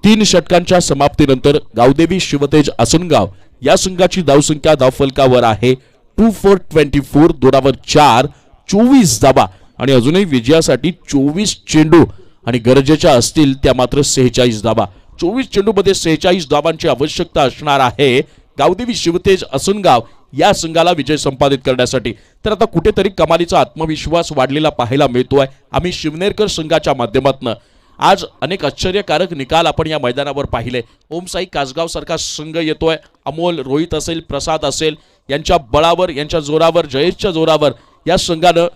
3 षटकांच्या समाप्तीनंतर गावदेवी शिवतेज असनगाव या संघाची धावसंख्या धावफलकावर आहे 2424 2वर 4 24 धावा. आणि अजूनही विजयासाठी 24 चेंडू आणि गरजेच्या असतील त्या मात्र 46 धावा. 24 चेंडूमध्ये 46 धावांची आवश्यकता असणार आहे गावदेवी शिवतेज असनगाव या संघाला विजय संपादित करण्यासाठी. तर आता कुठेतरी कमालीचा आत्मविश्वास वाढलेला पाहायला मिळतोय. आम्ही शिवनेरकर संघाच्या माध्यमातून आज अनेक आश्चर्यकारक निकाल आपण या मैदानावर पाहिले. ओमसाई कासगाव सारखा संघ येतोय. अमोल, रोहित असेल, प्रसाद असेल यांच्या बळावर, यांच्या जोरावर, जयेशच्या जोरावर या संघानं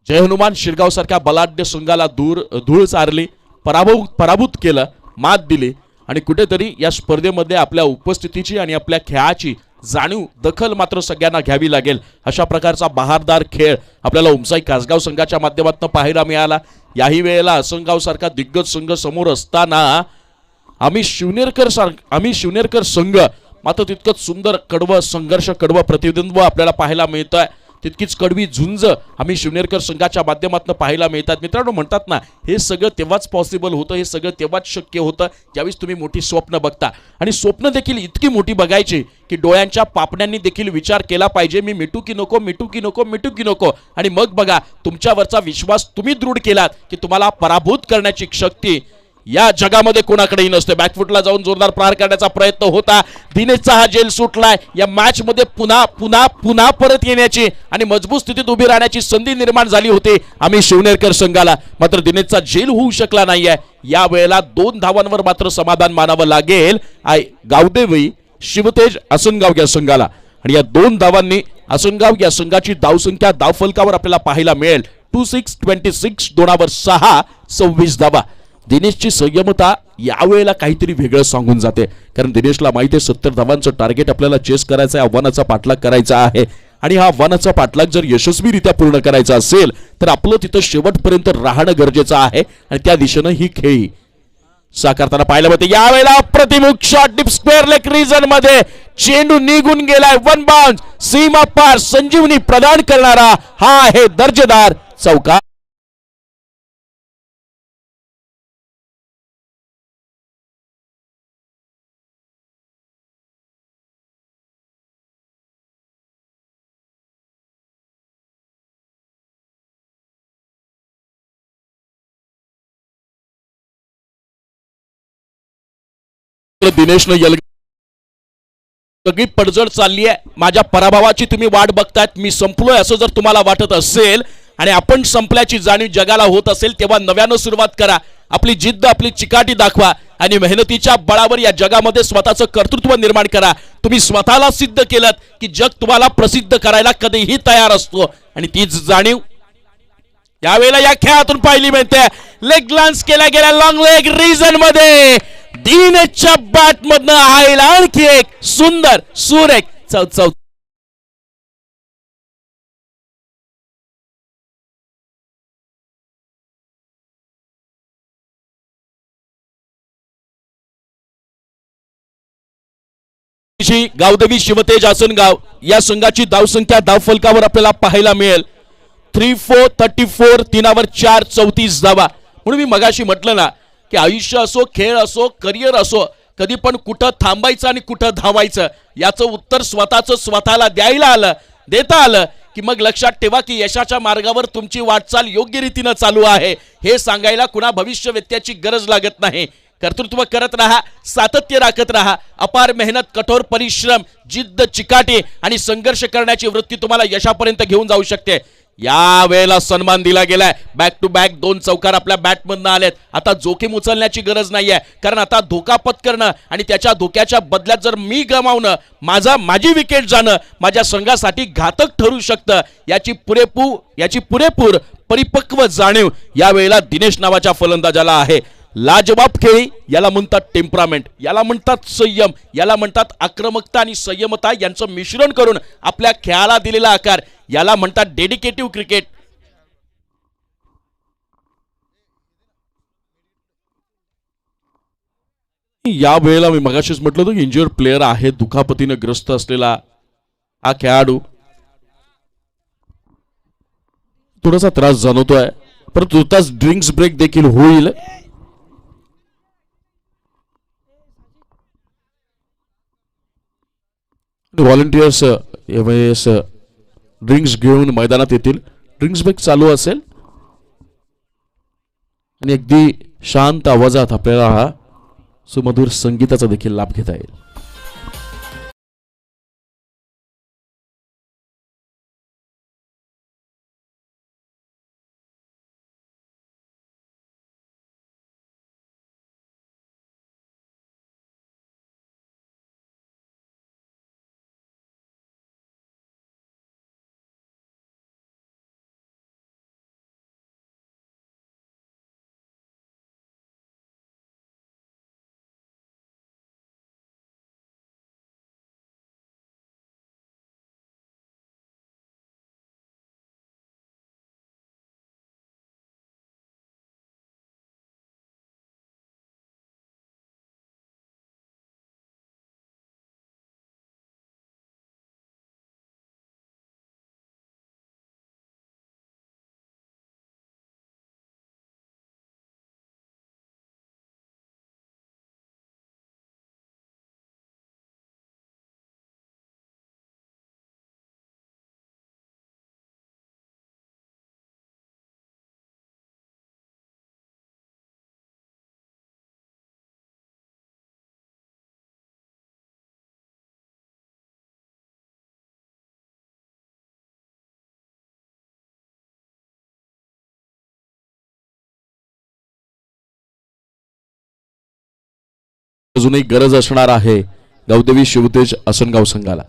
जय हनुमान शिरगाव सारख्या बलाढ्य संघाला धूळ चारली, पराभूत केलं, मात दिली आणि कुठेतरी या स्पर्धेमध्ये आपल्या उपस्थितीची आणि आपल्या खेळाची जाणीव दखल मात्र सगळ्यांना घ्यावी लागेल. अशा प्रकारचा बहारदार खेळ आपल्याला ओमसाई कासगाव संघाच्या माध्यमातून पाहायला मिळाला. याही वेळेला असनगाव सारखा दिग्गज संघ समोर असताना आम्ही शिवनेरकर संघ मात्र तितकंच सुंदर कडवं संघर्ष, कडवं प्रतिबिंब आपल्याला पाहायला मिळतंय. तितकीच कडवी झुंज आम्ही शिवनेरकर संघाच्या माध्यमातून पाहायला मिळतात. मित्रांनो, म्हणतात ना, हे सगळं तेव्हाच पॉसिबल होतं, हे सगळं तेव्हाच शक्य होतं ज्यावेळेस तुम्ही मोठी स्वप्न बघता. आणि स्वप्न देखील इतकी मोठी बघायची की डोळ्यांच्या पापण्यांनी देखील विचार केला पाहिजे, मी मिटू की नको, मिटू की नको, मिटू की नको. आणि मग बघा, तुमच्यावरचा विश्वास तुम्ही दृढ केलात की तुम्हाला पराभूत करण्याची शक्ती या जगामध्ये कोणाकडेही नसते. बॅकफुटला जाऊन जोरदार प्रहार करण्याचा प्रयत्न होता. दिनेशचा हा जेल सुटलाय. या मॅच मध्ये पुन्हा पुन्हा पुन्हा परत येण्याची आणि मजबूत स्थितीत उभी राहण्याची संधी निर्माण झाली होती आम्ही शिवनेरकर संघाला. मात्र दिनेशचा जेल होऊ शकला नाहीये. या वेळेला 2 धावांवर मात्र समाधान मानावं लागेल गावदेवी शिवतेज आसनगाव या संघाला. आणि या 2 धावांनी आसनगाव या संघाची धावसंख्या धावफलकावर आपल्याला पाहायला मिळेल 26-26, 2/6, 26 धावा. दिनेशची संयमता यावेळेला काहीतरी वेगळं सांगून जाते, कारण दिनेशला माहिती आहे 70 धावांचं टार्गेट आपल्याला चेस करायचं आहे, आव्हानाचा पाठलाग करायचा आहे. आणि हा आव्हानाचा पाठलाग जर यशस्वीरित्या पूर्ण करायचा असेल तर आपलं तिथं शेवटपर्यंत राहणं गरजेचं आहे. आणि त्या दिशेनं ही खेळी साकारताना पाहायला मिळते. यावेळेला अप्रतिमुख shot deep square leg region मध्ये चेंडू निघून गेलाय. 1 बाउंस सीमा पार संजीवनी प्रदान करणारा हा आहे दर्जेदार चौकार. दिनेशनं सगळी पडझड चालली आहे. माझ्या पराभवाची तुम्ही वाट बघतायत. मी संपलोय असं जर तुम्हाला वाटत असेल आणि आपण संपल्याची जाणीव जगाला होत असेल, तेव्हा नव्यानं सुरुवात करा. आपली जिद्द, आपली चिकाटी दाखवा आणि मेहनतीच्या बळावर या जगामध्ये स्वतःचं कर्तृत्व निर्माण करा. तुम्ही स्वतःला सिद्ध केलं की जग तुम्हाला प्रसिद्ध करायला कधीही तयार असतो. आणि तीच जाणीव यावेळेला या खेळातून पाहिली मिळते. लेग ग्लान्स केला गेला लॉंग लेग रिजन मध्ये दिनेशच्या बॅट मधनं आईल आणखी एक सुंदर सुरेख चौचौ. गावदेवी शिवतेज आसनगाव या संघाची धावसंख्या धावफलकावर आपल्याला पाहायला मिळेल 3-4-34, 3/4, 34 धावा. म्हणून मी मगाशी म्हटलं ना की आयुष्य असो, खेळ असो, करिअर असो, कधी पण कुठं थांबायचं आणि कुठं धावायचं याचं उत्तर स्वतःला देता आलं की मग लक्षात ठेवा की यशाच्या मार्गावर तुमची वाटचाल योग्य रीतीनं चालू आहे. हे सांगायला कुणा भविष्यवेत्याची गरज लागत नाही. कर्तृत्व करत राहा, सातत्य राखत राहा. अपार मेहनत, कठोर परिश्रम, जिद्द, चिकाटी आणि संघर्ष करण्याची वृत्ती तुम्हाला यशापर्यंत घेऊन जाऊ शकते. या वेळेला सन्मान दिला गेलाय. बॅक टू बॅक 2 चौकार आपल्या बॅटमधनं आलेत. आता जोखीम उचलण्याची गरज नाहीये, कारण आता धोका पत्करणं आणि त्याच्या धोक्याच्या बदल्यात जर मी गमावणं, माझी विकेट जाणं माझ्या संघासाठी घातक ठरू शकतं. याची पुरेपूर परिपक्व जाणीव या वेळेला दिनेश नावाच्या फलंदाजाला आहे. लाजवाब खेळी याला म्हणतात टेम्परामेंट, याला म्हणतात संयम, याला म्हणतात आक्रमकता आणि संयमता यांचं मिश्रण करून आपल्या खेळाला दिलेला आकार याला म्हणतात डेडिकेटिव्ह क्रिकेट. या वेळेला मी मगाशीच म्हटलं होतं की इंजुअर्ड प्लेअर आहे, दुखापतीने ग्रस्त असलेला हा खेळाडू थोडासा त्रास जाणवतोय, परंतु तुर्तास ड्रिंक्स ब्रेक देखील होईल. व्हॉलंटियर्स यावेळेस ड्रिंक्स घेऊन मैदानात येतील. ड्रिंक्स ब्रेक चालू असेल आणि अगदी शांत आवाजात आपल्याला हा सुमधुर संगीताचा देखील लाभ घेता येईल. अजूनही गरज असणार आहे गावदेवी शिवतेज आसनगाव संघाला.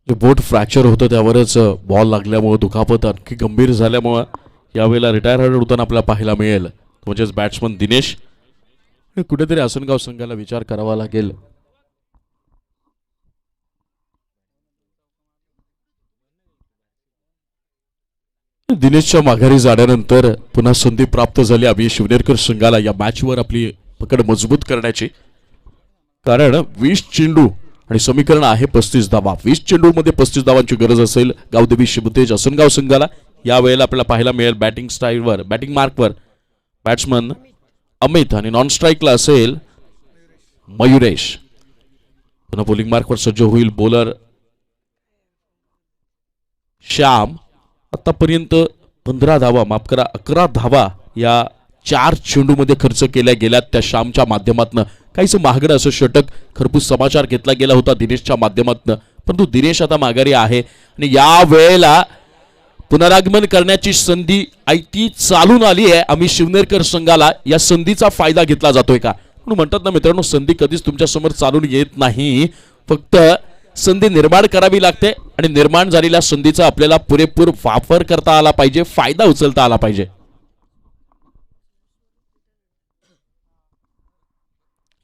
जे बोट फ्रॅक्चर होतं त्यावरच बॉल लागल्यामुळे दुखापत आणखी गंभीर झाल्यामुळं यावेळेला रिटायर होताना आपल्याला पाहायला मिळेल म्हणजेच बॅट्समन दिनेश. कुठेतरी आसनगाव संघाला विचार करावा लागेल. दिनेशच्या माघारी जाण्यानंतर पुन्हा संधी प्राप्त झाली आम्ही शिवनेरकर संघाला या मॅचवर आपली पकड मजबूत करण्याची. कारण 20 चेंडू आणि समीकरण आहे 35 धावा. 20 चेंडूमध्ये 35 धावांची गरज असेल गावदेवी शिवतेज आसनगाव संघाला. यावेळेला आपल्याला पाहायला मिळेल बॅटिंग स्टाईलवर बॅटिंग मार्कवर बॅट्समन अमित आणि नॉन स्ट्राईकला असेल मयुरेश. पुन्हा बॉलिंग मार्कवर सज्ज होईल बॉलर श्याम. आतापर्यंत 15 धावा माफ करा 11 धावा या 4 चेंडूमध्ये खर्च केल्या गेल्यात त्या श्यामच्या माध्यमातून. काहीच महागडं असं षटक खरपूस समाचार घेतला गेला होता दिनेशच्या माध्यमातून. परंतु दिनेश आता माघारी आहे आणि या वेळेला पुनरागमन करण्याची संधी आयती चालून आली आहे आम्ही शिवनेरकर संघाला. या संधीचा फायदा घेतला जातोय का म्हणून म्हणतात ना मित्रांनो, संधी कधीच तुमच्या समोर चालून येत नाही. फक्त संधी निर्माण करावी लागते आणि निर्माण झालेल्या संधीचा आपल्याला पुरेपूर वापर करता आला पाहिजे, फायदा उचलता आला पाहिजे.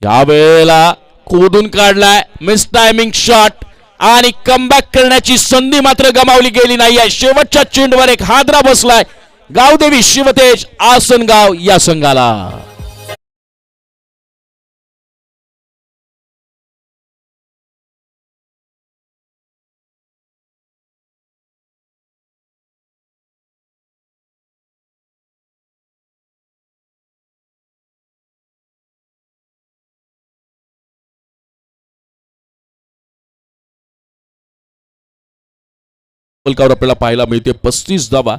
यावेळेला कोदून काढलाय मिस टायमिंग शॉट आणि कमबॅक करण्याची संधी मात्र गमावली गेली नाहीये. शेवटच्या चेंडूवर एक हादरा बसलाय गावदेवी शिवतेज आसनगाव या संघाला. फलकावर आपल्याला पाहायला मिळते 35 धावा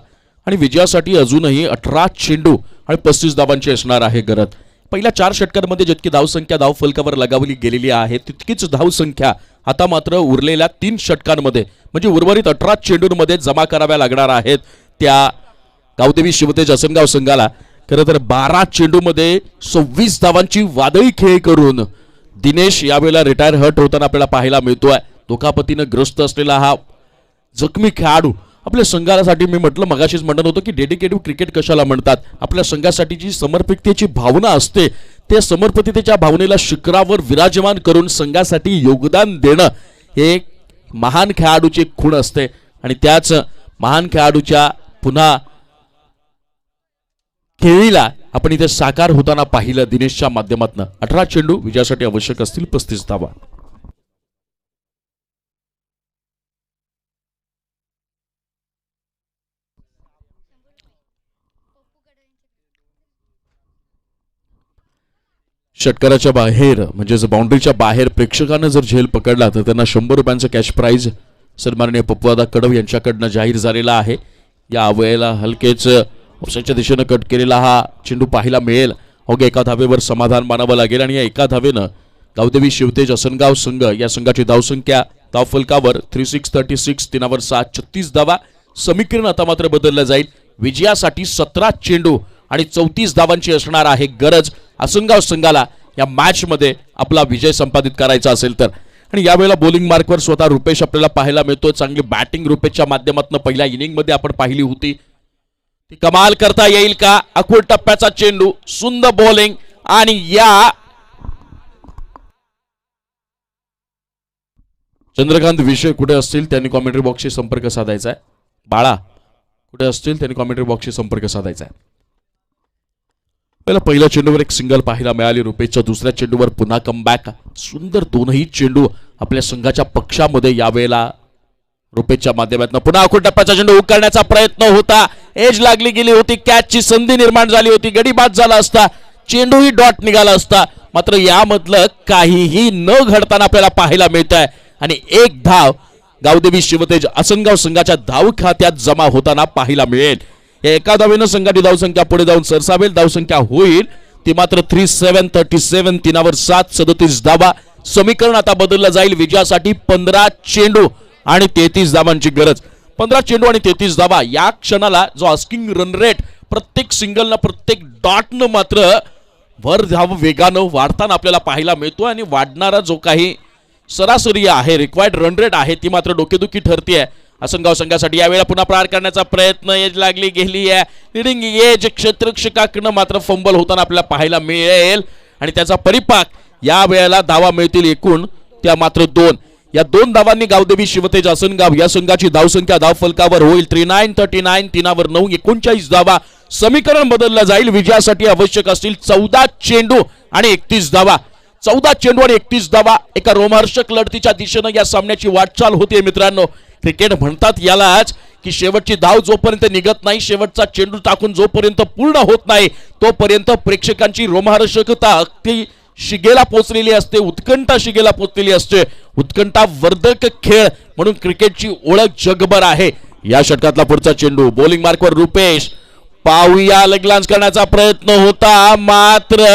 आणि विजयासाठी अजूनही 18 चेंडू आणि 35 धावांची असणार आहे गरज. पहिल्या 4 षटकांमध्ये जितकी धावसंख्या धाव फलकावर लगावली गेलेली आहे तितकीच धावसंख्या आता मात्र उरलेल्या 3 षटकांमध्ये म्हणजे उर्वरित 18 चेंडूंमध्ये जमा कराव्या लागणार आहेत त्या गावदेवी शिवतेज आसनगाव संघाला. खरं तर 12 चेंडूमध्ये 26 धावांची वादळी खेळ करून दिनेश यावेळेला रिटायर होताना आपल्याला पाहायला मिळतोय. दुखापतीनं ग्रस्त असलेला हा जखमी खेळाडू आपल्या संघासाठी मी म्हटलं मगाशीच म्हणत होतो की डेडिकेटिव्ह क्रिकेट कशाला म्हणतात. आपल्या संघासाठी जी समर्पिततेची भावना असते त्या समर्पिततेच्या भावनेला शिखरावर विराजमान करून संघासाठी योगदान देणं हे महान खेळाडूची खूण असते आणि त्याच महान खेळाडूच्या पुन्हा खेळीला आपण इथे साकार होताना पाहिलं दिनेशच्या माध्यमातून. 18 चेंडू विजयासाठी आवश्यक असतील 35 धावा. षटकाराच्या बाहेर म्हणजेच बाउंड्रीच्या बाहेर प्रेक्षकांना जर झेल पकडला तर त्यांना 100 रुपयांचं कॅश प्राइज सन्माननीय पप्पूदादा कडव यांच्याकडनं जाहीर झालेला आहे. या वेळेला हलकेच ऑफसाईडच्या दिशेनं कट केलेला हा चेंडू पाहायला मिळेल. अवघ्या एका धावेवर समाधान मानावं लागेल आणि या एका धावेनं गावदेवी शिवतेज असनगाव संघ या संघाची धावसंख्या धावफलकावर 3636 3 7 36 धावा. समीकरण आता मात्र बदललं जाईल. विजयासाठी 17 चेंडू आणि 34 धावांची असणार आहे गरज असनगाव संघाला या मॅच मध्ये आपला विजय संपादित करायचा असेल तर. आणि यावेळेला बॉलिंग मार्कवर स्वतः रुपेश आपल्याला पाहायला मिळतो. चांगली बॅटिंग रुपेशच्या माध्यमातून पहिल्या इनिंग मध्ये आपण पाहिली होती. ती कमाल करता येईल का? अखूड टप्प्याचा चेंडू, सुंदर बॉलिंग आणि या चंद्रकांत विषय कुठे असतील त्यांनी कॉमेंट्री बॉक्सशी संपर्क साधायचा आहे. बाळा कुठे असतील त्यांनी कॉमेंट्री बॉक्सशी संपर्क साधायचा आहे. पहिल्या चेंडूवर एक सिंगल पाहायला मिळाली रुपेशच्या. दुसऱ्या चेंडूवर पुन्हा कमबॅक. सुंदर दोनही चेंडू आपल्या संघाच्या पक्षामध्ये यावेळेला रुपेशच्या माध्यमातून पुन्हा अखूड टप्प्याचा चेंडू हुक करण्याचा प्रयत्न होता. एज लागली गेली होती. कॅचची संधी निर्माण झाली होती. गडी बाद झाला असता. चेंडूही डॉट निघाला असता. मात्र यामधलं काहीही न घडताना आपल्याला पाहायला मिळत आहे आणि एक धाव गावदेवी शिवतेज असनगाव संघाच्या धाव खात्यात जमा होताना पाहायला मिळेल. या एका धावेनं संघाची धावसंख्या पुढे जाऊन सरसावेल. धावसंख्या होईल ती मात्र 37 3 7 37 धावा. समीकरण आता बदललं जाईल. विजयासाठी 15 चेंडू आणि 33 धावांची गरज. 15 चेंडू आणि 33 धावा. या क्षणाला जो आस्किंग रन रेट प्रत्येक सिंगलनं प्रत्येक डॉटनं मात्र वर धाव वेगानं वाढताना आपल्याला पाहायला मिळतो आणि वाढणारा जो काही सरासरी आहे रिक्वायर्ड रन रेट आहे ती मात्र डोकेदुखी ठरते. असनगाव संघासाठी यावेळेला पुन्हा प्रहार करण्याचा प्रयत्न. एज लागली गेली आहे. लिडिंग एज क्षेत्ररक्षकाकडनं मात्र फंबल होताना आपल्याला पाहायला मिळेल आणि त्याचा परिपाक या वेळेला धावा मिळतील एकूण त्या मात्र 2. या 2 धावांनी गावदेवी शिवतेज असनगाव या संघाची धावसंख्या धावफलकावर होईल 39 3 9 39 धावा. समीकरण बदललं जाईल. विजयासाठी आवश्यक असतील 14 चेंडू आणि 31 धावा. 14 चेंडू आणि 31 धावा. एका रोमहर्षक लढतीच्या दिशेनं या सामन्याची वाटचाल होते मित्रांनो. क्रिकेट म्हणतात यालाच की शेवटची धाव जोपर्यंत निघत नाही, शेवटचा चेंडू टाकून जोपर्यंत पूर्ण होत नाही तोपर्यंत प्रेक्षकांची रोमहर्षकता अगदी शिगेला पोचलेली असते. उत्कंठा शिगेला पोचलेली असते. उत्कंठा वर्धक खेळ म्हणून क्रिकेटची ओळख जगभर आहे. या षटकातला पुढचा चेंडू बॉलिंग मार्कवर रुपेश. पाहूया लेगलांस करण्याचा प्रयत्न होता मात्र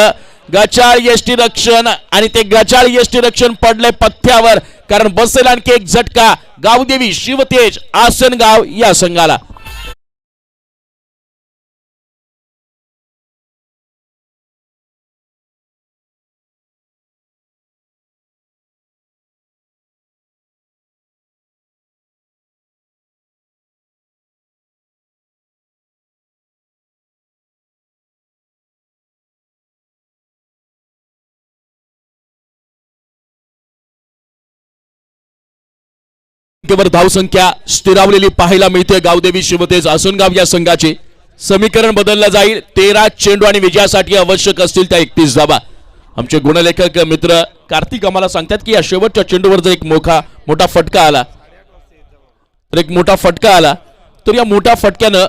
गचाळ यष्टीरक्षण आणि ते गचाळ यष्टीरक्षण पडले पथ्यावर कारण बसेल आणखी एक झटका गावदेवी शिवतेज आसनगाव या संघाला. वर धावसंख्या स्थिरावलेली पाहायला मिळते गावदेवी शिवतेज आसनगाव या संघाचे. समीकरण बदललं जाईल. 13 चेंडू आणि विजयासाठी आवश्यक असतील त्या 31 धावा. आमचे गुणलेखक मित्र कार्तिक आम्हाला सांगतात की या शेवटच्या चेंडूवर जर एक मोठा फटका आला तर या मोठ्या फटक्यानं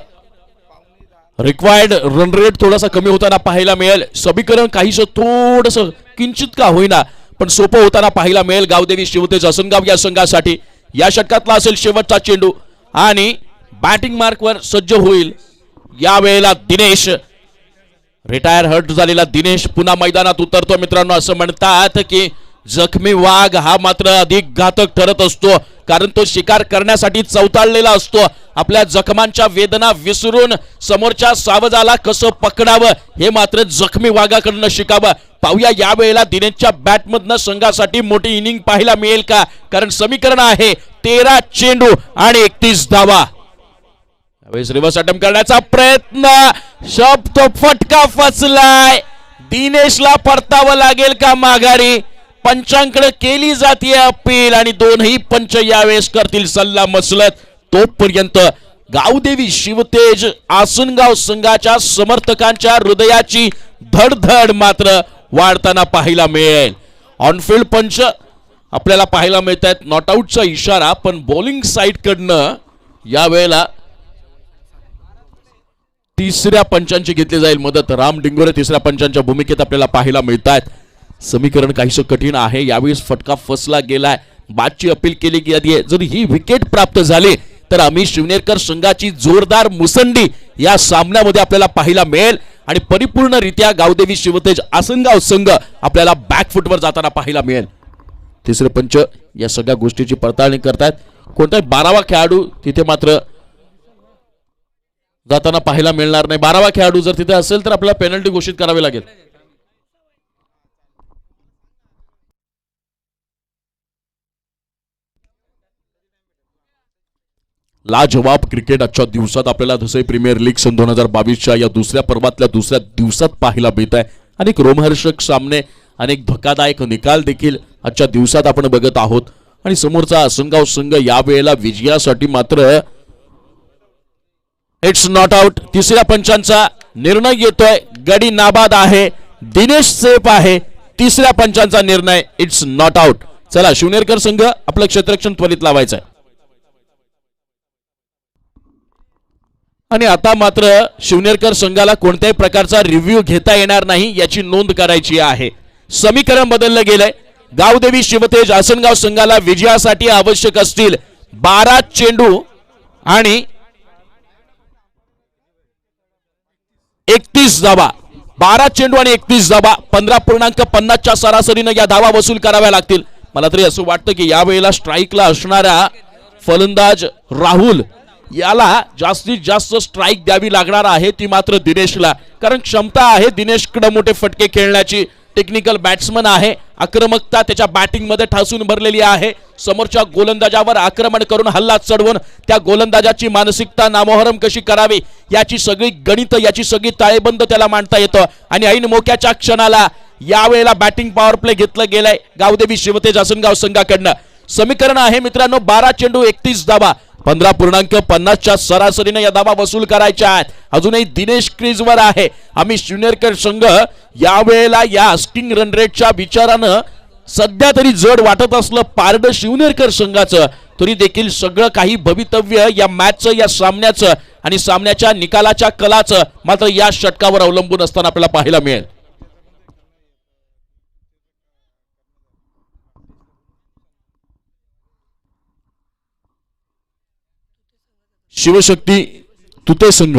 रिक्वायर्ड रन रेट थोडासा कमी होताना पाहायला मिळेल. समीकरण काहीसं थोडंसं किंचित का होईना पण सोपं होताना पाहायला मिळेल गावदेवी शिवतेज आसनगाव या संघासाठी. या षटकातला असेल शेवटचा चेंडू आणि बॅटिंग मार्कवर सज्ज होईल या वेळेला दिनेश. रिटायर हर्ट झालेला दिनेश पुन्हा मैदानात उतरतो मित्रांनो. असं म्हणतात की जखमी वाघ हा मात्र अधिक घातक ठरत असतो कारण तो शिकार करण्यासाठी चवताळलेला असतो. आपल्या जखमांच्या वेदना विसरून समोरच्या सावजाला कसं पकडावं हे मात्र जखमी वाघाकडनं शिकावं. पाहूया या वेळेला दिनेशच्या बॅटमधनं संघासाठी मोठी इनिंग पाहायला मिळेल का कारण समीकरण आहे 13 चेंडू आणि 31 धावा. यावेळेस रिव्हर्स अटेम्प्ट करण्याचा प्रयत्न. शब्द फटका फसलाय. दिनेशला परतावं लागेल का माघारी? पंचांकडे केली जाते अपील आणि दोनही पंच यावेळेस करतील सल्ला मसलत. तोपर्यंत गावदेवी शिवतेज आसनगाव संघाच्या समर्थकांच्या हृदयाची धडधड मात्र वाढताना पाहायला मिळेल. ऑनफिल्ड पंच आपल्याला पाहायला मिळत आहेत. नॉट आउटचा इशारा पण बॉलिंग साइड कडनं यावेळेला तिसऱ्या पंचांची घेतली जाईल मदत. राम डिंगोरे तिसऱ्या पंचांच्या भूमिकेत आपल्याला पाहायला मिळत आहेत. समीकरण काहीसं कठीण आहे. यावेळेस फटका फसला गेलाय. बादची अपील केली गेली आहे. जर ही विकेट प्राप्त झाली तर आम्ही शिवनेरकर संघाची जोरदार मुसंडी या सामन्यामध्ये आपल्याला पाहायला मिळेल आणि परिपूर्णरित्या गावदेवी शिवतेज आसनगाव संघ आपल्याला बॅकफुटवर जाताना पाहायला मिळेल. तिसरे पंच या सगळ्या गोष्टीची पडताळणी करतायत. कोणताही 12वा खेळाडू तिथे मात्र जाताना पाहायला मिळणार नाही. 12वा खेळाडू जर तिथे असेल तर आपल्याला पेनल्टी घोषित करावी लागेल. लाजवाब क्रिकेट आजच्या दिवसात आपल्याला धसई प्रीमियर लीग सन 2022च्या या दुसऱ्या पर्वातल्या दुसऱ्या दिवसात पाहायला मिळत आहे. अनेक रोमहर्षक सामने, अनेक धक्कादायक निकाल देखील आजच्या दिवसात आपण बघत आहोत. आणि समोरचा आसनगाव संघ यावेळेला विजयासाठी मात्र इट्स नॉट आउट. तिसऱ्या पंचांचा निर्णय येतोय. गडी नाबाद आहे. दिनेश सेफ आहे. तिसऱ्या पंचांचा निर्णय इट्स नॉट आउट. चला शिवनेरकर संघ आपलं क्षेत्ररक्षण त्वरित लावायचं आहे. आणि आता मात्र शिवनेरकर संघाला कोणत्याही प्रकारचा रिव्ह्यू घेता येणार नाही याची नोंद करायची आहे. समीकरण बदललं गेलंय. गावदेवी शिवतेज आसनगाव संघाला विजयासाठी आवश्यक असतील 12 चेंडू आणि 31 धावा. 12 चेंडू आणि 31 धावा. 15.50च्या सरासरीनं या धावा वसूल कराव्या लागतील. मला तरी असं वाटतं की यावेळेला स्ट्राईकला असणारा फलंदाज राहुल याला जास्तीत जास्त स्ट्राईक द्यावी लागणार आहे. ती मात्र दिनेशला, कारण क्षमता आहे दिनेशकडे मोठे फटके खेळण्याची. टेक्निकल बॅट्समन आहे. आक्रमकता त्याच्या बॅटिंग मध्ये ठासून भरलेली आहे. समोरच्या गोलंदाजावर आक्रमण करून हल्ला चढवून त्या गोलंदाजाची मानसिकता नामोहरम कशी करावी याची सगळी गणित, याची सगळी ताळेबंद त्याला मांडता येतं. आणि ऐन मोक्याच्या क्षणाला यावेळेला बॅटिंग पॉवर प्ले घेतलं गेलंय गावदेवी शिवतेज आसनगाव संघाकडनं. समीकरण आहे मित्रांनो 12 चेंडू 31 धावा. 15.50च्या सरासरीने या धावा वसूल करायच्या आहेत. अजूनही दिनेश क्रीजवर आहे. आम्ही शिवनेरकर संघ यावेळेला या स्टिंग रन रेटच्या विचारानं सध्या तरी जड वाटत असलं पारड शिवनेरकर संघाचं, तरी देखील सगळं काही भवितव्य या मॅचचं, या सामन्याचं आणि सामन्याच्या निकालाच्या कलाचं मात्र या षटकावर अवलंबून असताना आपल्याला पाहायला मिळेल. शिवशक्ती तुते संघ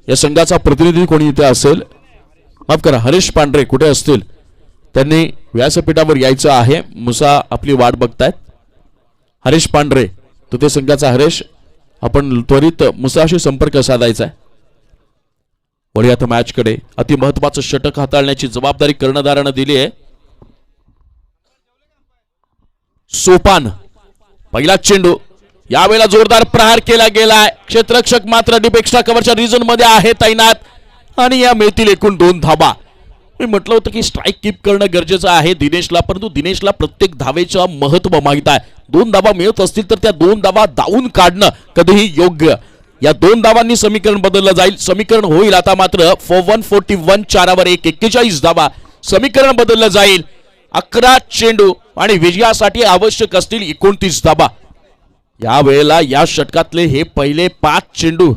या संघाचा प्रतिनिधी कोणी इथे असेल, माफ करा हरीश पांढरे कुठे असतील, त्यांनी व्यासपीठावर यायचं आहे. मुसा आपली वाट बघतायत. हरीश पांढरे तुते संघाचा हरीश, आपण त्वरित मुसाशी संपर्क साधायचा आहे. वळूया आता मॅच कडे. अति महत्वाचं षटक हाताळण्याची जबाबदारी कर्णधारानं दिली आहे. सोपान पहिला चेंडू. यावेळेला जोरदार प्रहार केला गेलाय. क्षेत्ररक्षक मात्र डीप एक्स्ट्रा कव्हरच्या रिझन मध्ये आहे तैनात आणि या मिळतील एकूण 2 धावा. मी म्हटलं होतं की स्ट्राईक कीप करणं गरजेचं आहे दिनेशला, परंतु दिनेशला प्रत्येक धावेचं महत्व माहित आहे. 2 धावा मिळत असतील तर त्या 2 धावा धावून काढणं कधीही योग्य. या 2 धावांनी समीकरण बदललं जाईल. समीकरण होईल आता मात्र 41 4वर 41 धावा. समीकरण बदललं जाईल. 11 चेंडू आणि विजयासाठी आवश्यक असतील 29 धावा. या वेळेला या षटकातले हे पहिले 5 चेंडू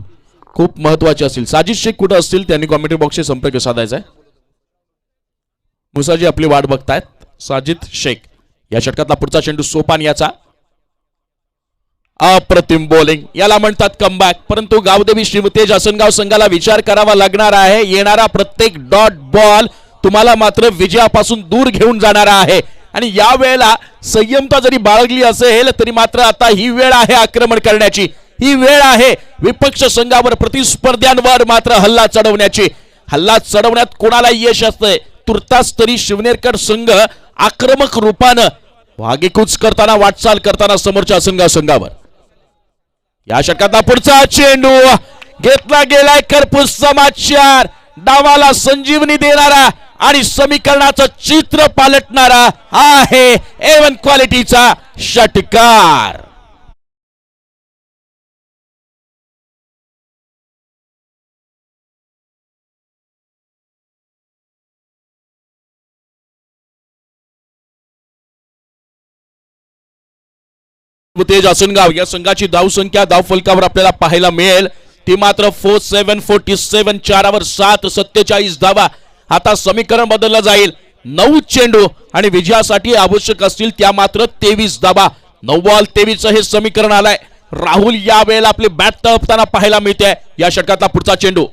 खूप महत्वाचे असतील. साजिद शेख कुठे असतील त्यांनी कॉमेंट्री बॉक्सशी संपर्क साधायचा आहे. मुसाजी आपली वाट बघतायत. साजिद शेख. या षटकातला पुढचा चेंडू सोपान याचा. अप्रतिम बॉलिंग, याला म्हणतात कमबॅक. परंतु गावदेवी शिवतेज आसनगाव संघाला विचार करावा लागणार आहे. येणारा प्रत्येक डॉट बॉल तुम्हाला मात्र विजयापासून दूर घेऊन जाणार आहे. आणि या वेळेला संयमता जरी बाळगली असेल तरी मात्र आता ही वेळ आहे आक्रमण करण्याची. ही वेळ आहे विपक्ष संघावर, प्रतिस्पर्ध्यांवर मात्र हल्ला चढवण्याची. हल्ला चढवण्यात कोणाला यश असतंय तुर्तास तरी शिवनेरकर संघ आक्रमक रूपानं वागेकूच करताना, वाटचाल करताना समोरच्या संघावर. या षटकातला पुढचा चेंडू घेतला गेलाय. कर्पूस समाचार डावाला संजीवनी देणारा आणि समीकरणाचं चित्र पालटणारा आहे A1 क्वालिटीचा षटकार. तेज आसनगाव या संघाची धावसंख्या धावफलकावर आपल्याला पाहायला मिळेल. ती मात्र 47 4वर 7 47 धावा. आता समीकरण बदललं जाईल. 9 चेंडू आणि विजयासाठी आवश्यक असतील त्या मात्र 23 धावा. 9 बॉल 23 हे समीकरण आलंय. राहुल यावेळेला आपली बॅट तळपताना पाहायला मिळते. या षटकातला पुढचा चेंडू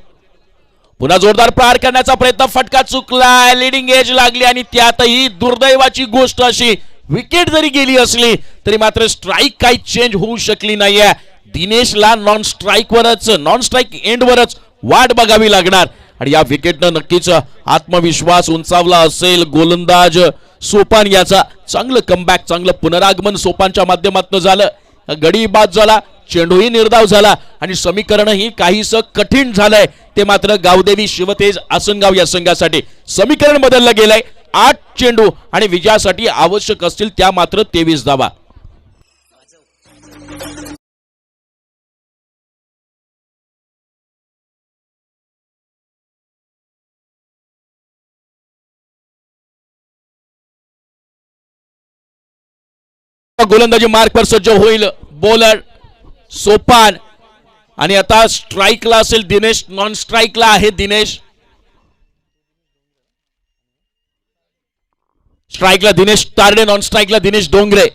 पुन्हा जोरदार प्रहार करण्याचा प्रयत्न, फटका चुकलाय, लिडिंग एज लागली आणि त्यातही दुर्दैवाची गोष्ट अशी विकेट जरी गेली असली तरी मात्र स्ट्राईक काही चेंज होऊ शकली नाहीये. दिनेशला नॉन स्ट्राईक एंडवरच वाट बघावी लागणार आणि या विकेटनं नक्कीच आत्मविश्वास उंचावला असेल गोलंदाज सोपान याचा. चांगलं कमबॅक, चांगलं पुनरागमन सोपानच्या माध्यमातून झालं. गडी बाद झाला, चेंडूही निर्धाव झाला आणि समीकरणही काहीसं कठीण झालंय. ते मात्र गावदेवी शिवतेज आसनगाव या संघासाठी समीकरण बदललं गेलंय. 8 चेंडू आणि विजयासाठी आवश्यक असतील त्या मात्र 23 धावा. गोलंदाजी मार्क पर सज्ज होईल बॉलर सोपान आणि आता स्ट्राईकला असेल दिनेश, नॉन स्ट्राईकला आहे दिनेश. स्ट्राईकला दिनेश तारडे, नॉन स्ट्राईकला दिनेश डोंगरे.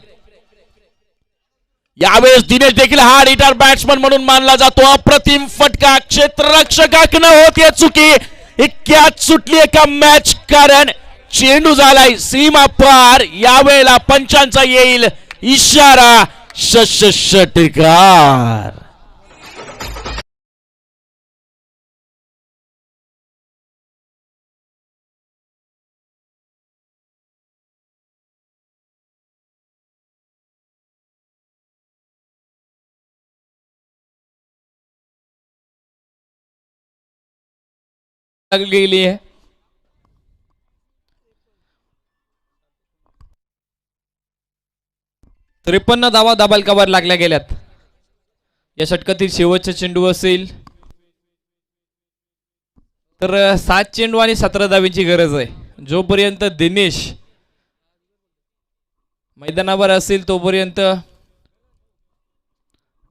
यावेळेस दिनेश देखील हार्ड हिटर बॅट्समन म्हणून मानला जातो. अप्रतिम फटका, क्षेत्ररक्षकाकडनं होतीये चुकी. इतक्यात सुटली का मॅच, कारण चेंडू झालाय सीमा पार. यावेळेला पंचांचा येईल इशारा, षटकार. गेली आहे. त्रेपन्न धावा दाबालकावर लागल्या गेल्यात. या षटकातील शेवटचा चेंडू असेल तर 7 चेंडू आणि 17 धावींची गरज आहे. जोपर्यंत दिनेश मैदानावर असेल तोपर्यंत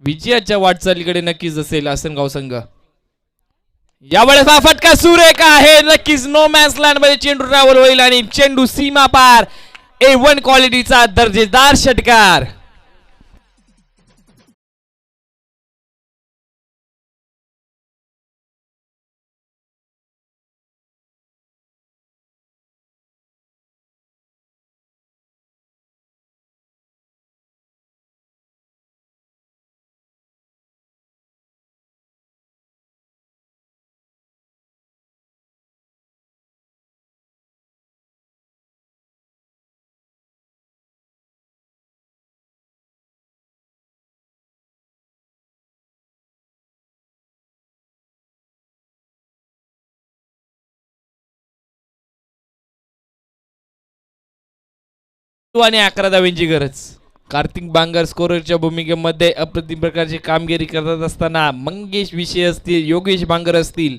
विजयाच्या वाटचालीकडे नक्कीच असेल आसनगाव संघ. यावेळेस हा फटका सुरेख आहे. नक्कीच नो मॅन्स लँड मध्ये चेंडू ट्रॅव्हल होईल आणि चेंडू सीमा पार. A1 क्वालिटीचा दर्जेदार षटकार. आणि 11 धावींची गरज. कार्तिक बांगर स्कोररच्या भूमिकेमध्ये अप्रतिम प्रकारची कामगिरी करत असताना मंगेश विषय असतील, योगेश बांगर असतील,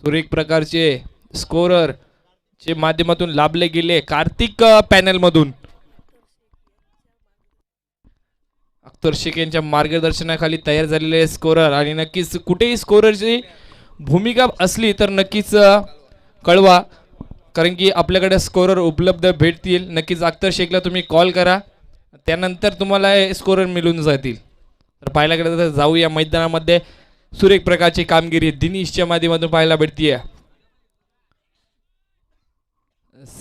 सुरेख प्रकारचे स्कोरर चे माध्यमातून लाभले गेले कार्तिक पॅनल मधून. अख्तर शेख यांच्या मार्गदर्शनाखाली तयार झालेले स्कोरर आणि नक्कीच कुठेही स्कोररची भूमिका असली तर नक्कीच कळवा, कारण की आपल्याकडे स्कोरर उपलब्ध भेटतील. नक्कीच अख्तर शेखला तुम्ही कॉल करा, त्यानंतर तुम्हाला स्कोरर मिळून जातील. तर पाहायला गेलं तर जाऊया मैदानामध्ये सुरेख प्रकारची कामगिरी दिनेशच्या माध्यमातून पाहायला भेटतीये.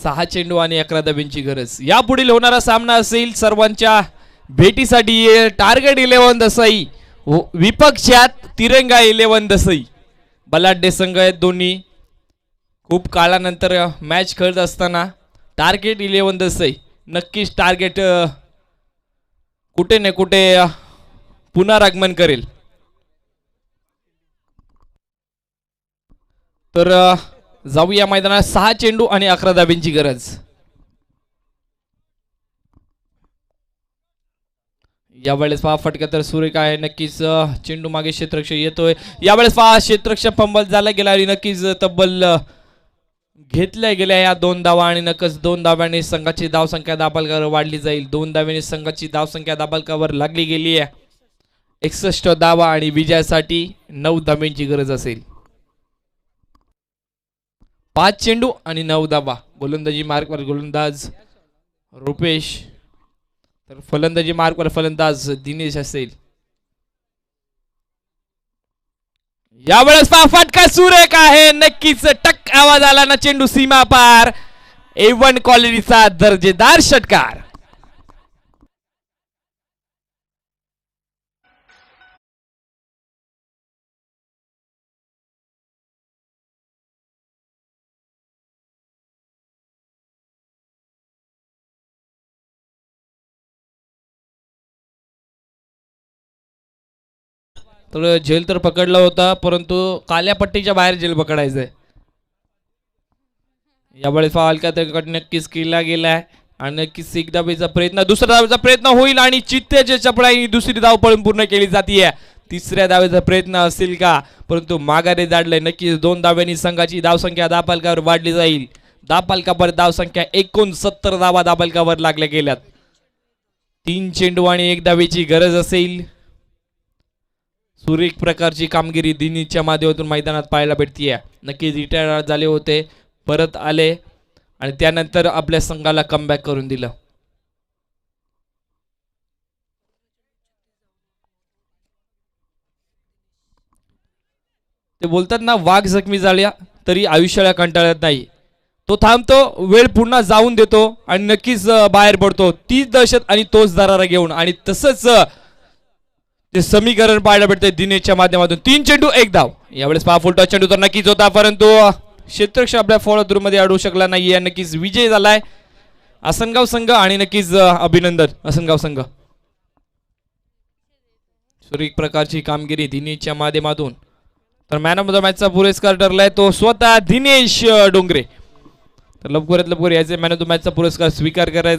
6 चेंडू आणि 11 धावींची गरज. यापुढील होणारा सामना असेल सर्वांच्या भेटीसाठी टार्गेट 11 दसई विपक्षात तिरंगा 11 दसई. बलाढ्य संघ आहेत दोन्ही. खूप काळानंतर मॅच खेळत असताना टार्गेट 11 दसई नक्कीच टार्गेट कुठे ना कुठे पुनरागमन करेल. तर जाऊया मैदानात. 6 चेंडू आणि 11 धावींची गरज. यावेळेस पहा फटका तर सुरेख आहे. नक्कीच चेंडू मागे क्षेत्ररक्षक येतोय. यावेळेस पहा क्षेत्ररक्षक फंबल झाला गेला आणि नक्कीच तब्बल घेतल्या गेल्या या 2 धावा आणि नक्कीच 2 धाव्यांनी संघाची धावसंख्या दाबालकावर वाढली जाईल. 2 धाव्यांनी संघाची धावसंख्या दाबालकावर लागली गेली आहे. 61 धावा आणि विजयासाठी 9 धाव्यांची गरज असेल. 5 चेंडू आणि 9 धावा. गोलंदाजी मार्कवर गोलंदाज रुपेश, तर फलंदाजी मार्कवर फलंदाज दिनेश असेल. यावेळेस फटका सुरेख आहे, नक्कीच टक आवाज आला ना, चेंडू सीमा पार. A1 क्वालिटीचा दर्जेदार षटकार. तर झेल तर पकडला होता, परंतु काल्या पट्टीच्या बाहेर झेल पकडायचंय. यावेळेस फाल का नक्कीच केला गेलाय आणि नक्कीच एक धावेचा प्रयत्न, दुसऱ्या धावेचा प्रयत्न होईल आणि चित्त्याच्या चपळाई दुसरी धाव पळून पूर्ण केली जाते. तिसऱ्या धावेचा प्रयत्न असेल का, परंतु माघारी जाडलंय. नक्कीच 2 धाव्यांनी संघाची धावसंख्या धापालकावर वाढली जाईल. धापालकावर धावसंख्या 69 धावा धापालकावर लागल्या गेल्यात. 3 चेंडू आणि 1 धावेची गरज असेल. सुरेख प्रकारची कामगिरी दिनीच्या माध्यमातून मैदानात पाहायला भेटतीये. नक्कीच रिटायर झाले होते, परत आले आणि त्यानंतर आपल्या संघाला कमबॅक करून दिलं. ते बोलतात ना, वाघ जखमी झाल्या तरी आयुष्याला कंटाळत नाही. तो थांबतो, वेळ पुन्हा जाऊन देतो आणि नक्कीच बाहेर पडतो तीच दहशत आणि तोच दरारा घेऊन. आणि तसंच ते समीकरण पाहायला भेटते दिनेशच्या माध्यमातून. 3 चेंडू 1 धाव. यावेळेस पहा फुलटॉस चेंडू तर नक्कीच होता, परंतु क्षेत्ररक्षक आपल्या फॉलो थ्रू मध्ये अडवू शकला नाही. नक्कीच विजय झालाय आसनगाव संघ आणि नक्कीच अभिनंदन आसनगाव संघ. सुरेख प्रकारची कामगिरी दिनेशच्या माध्यमातून. तर मॅन ऑफ द मॅचचा पुरस्कार ठरलाय तो स्वतः दिनेश डोंगरे. तर लवकरात लवकर याचे मॅन ऑफ द मॅचचा पुरस्कार स्वीकार करायचा.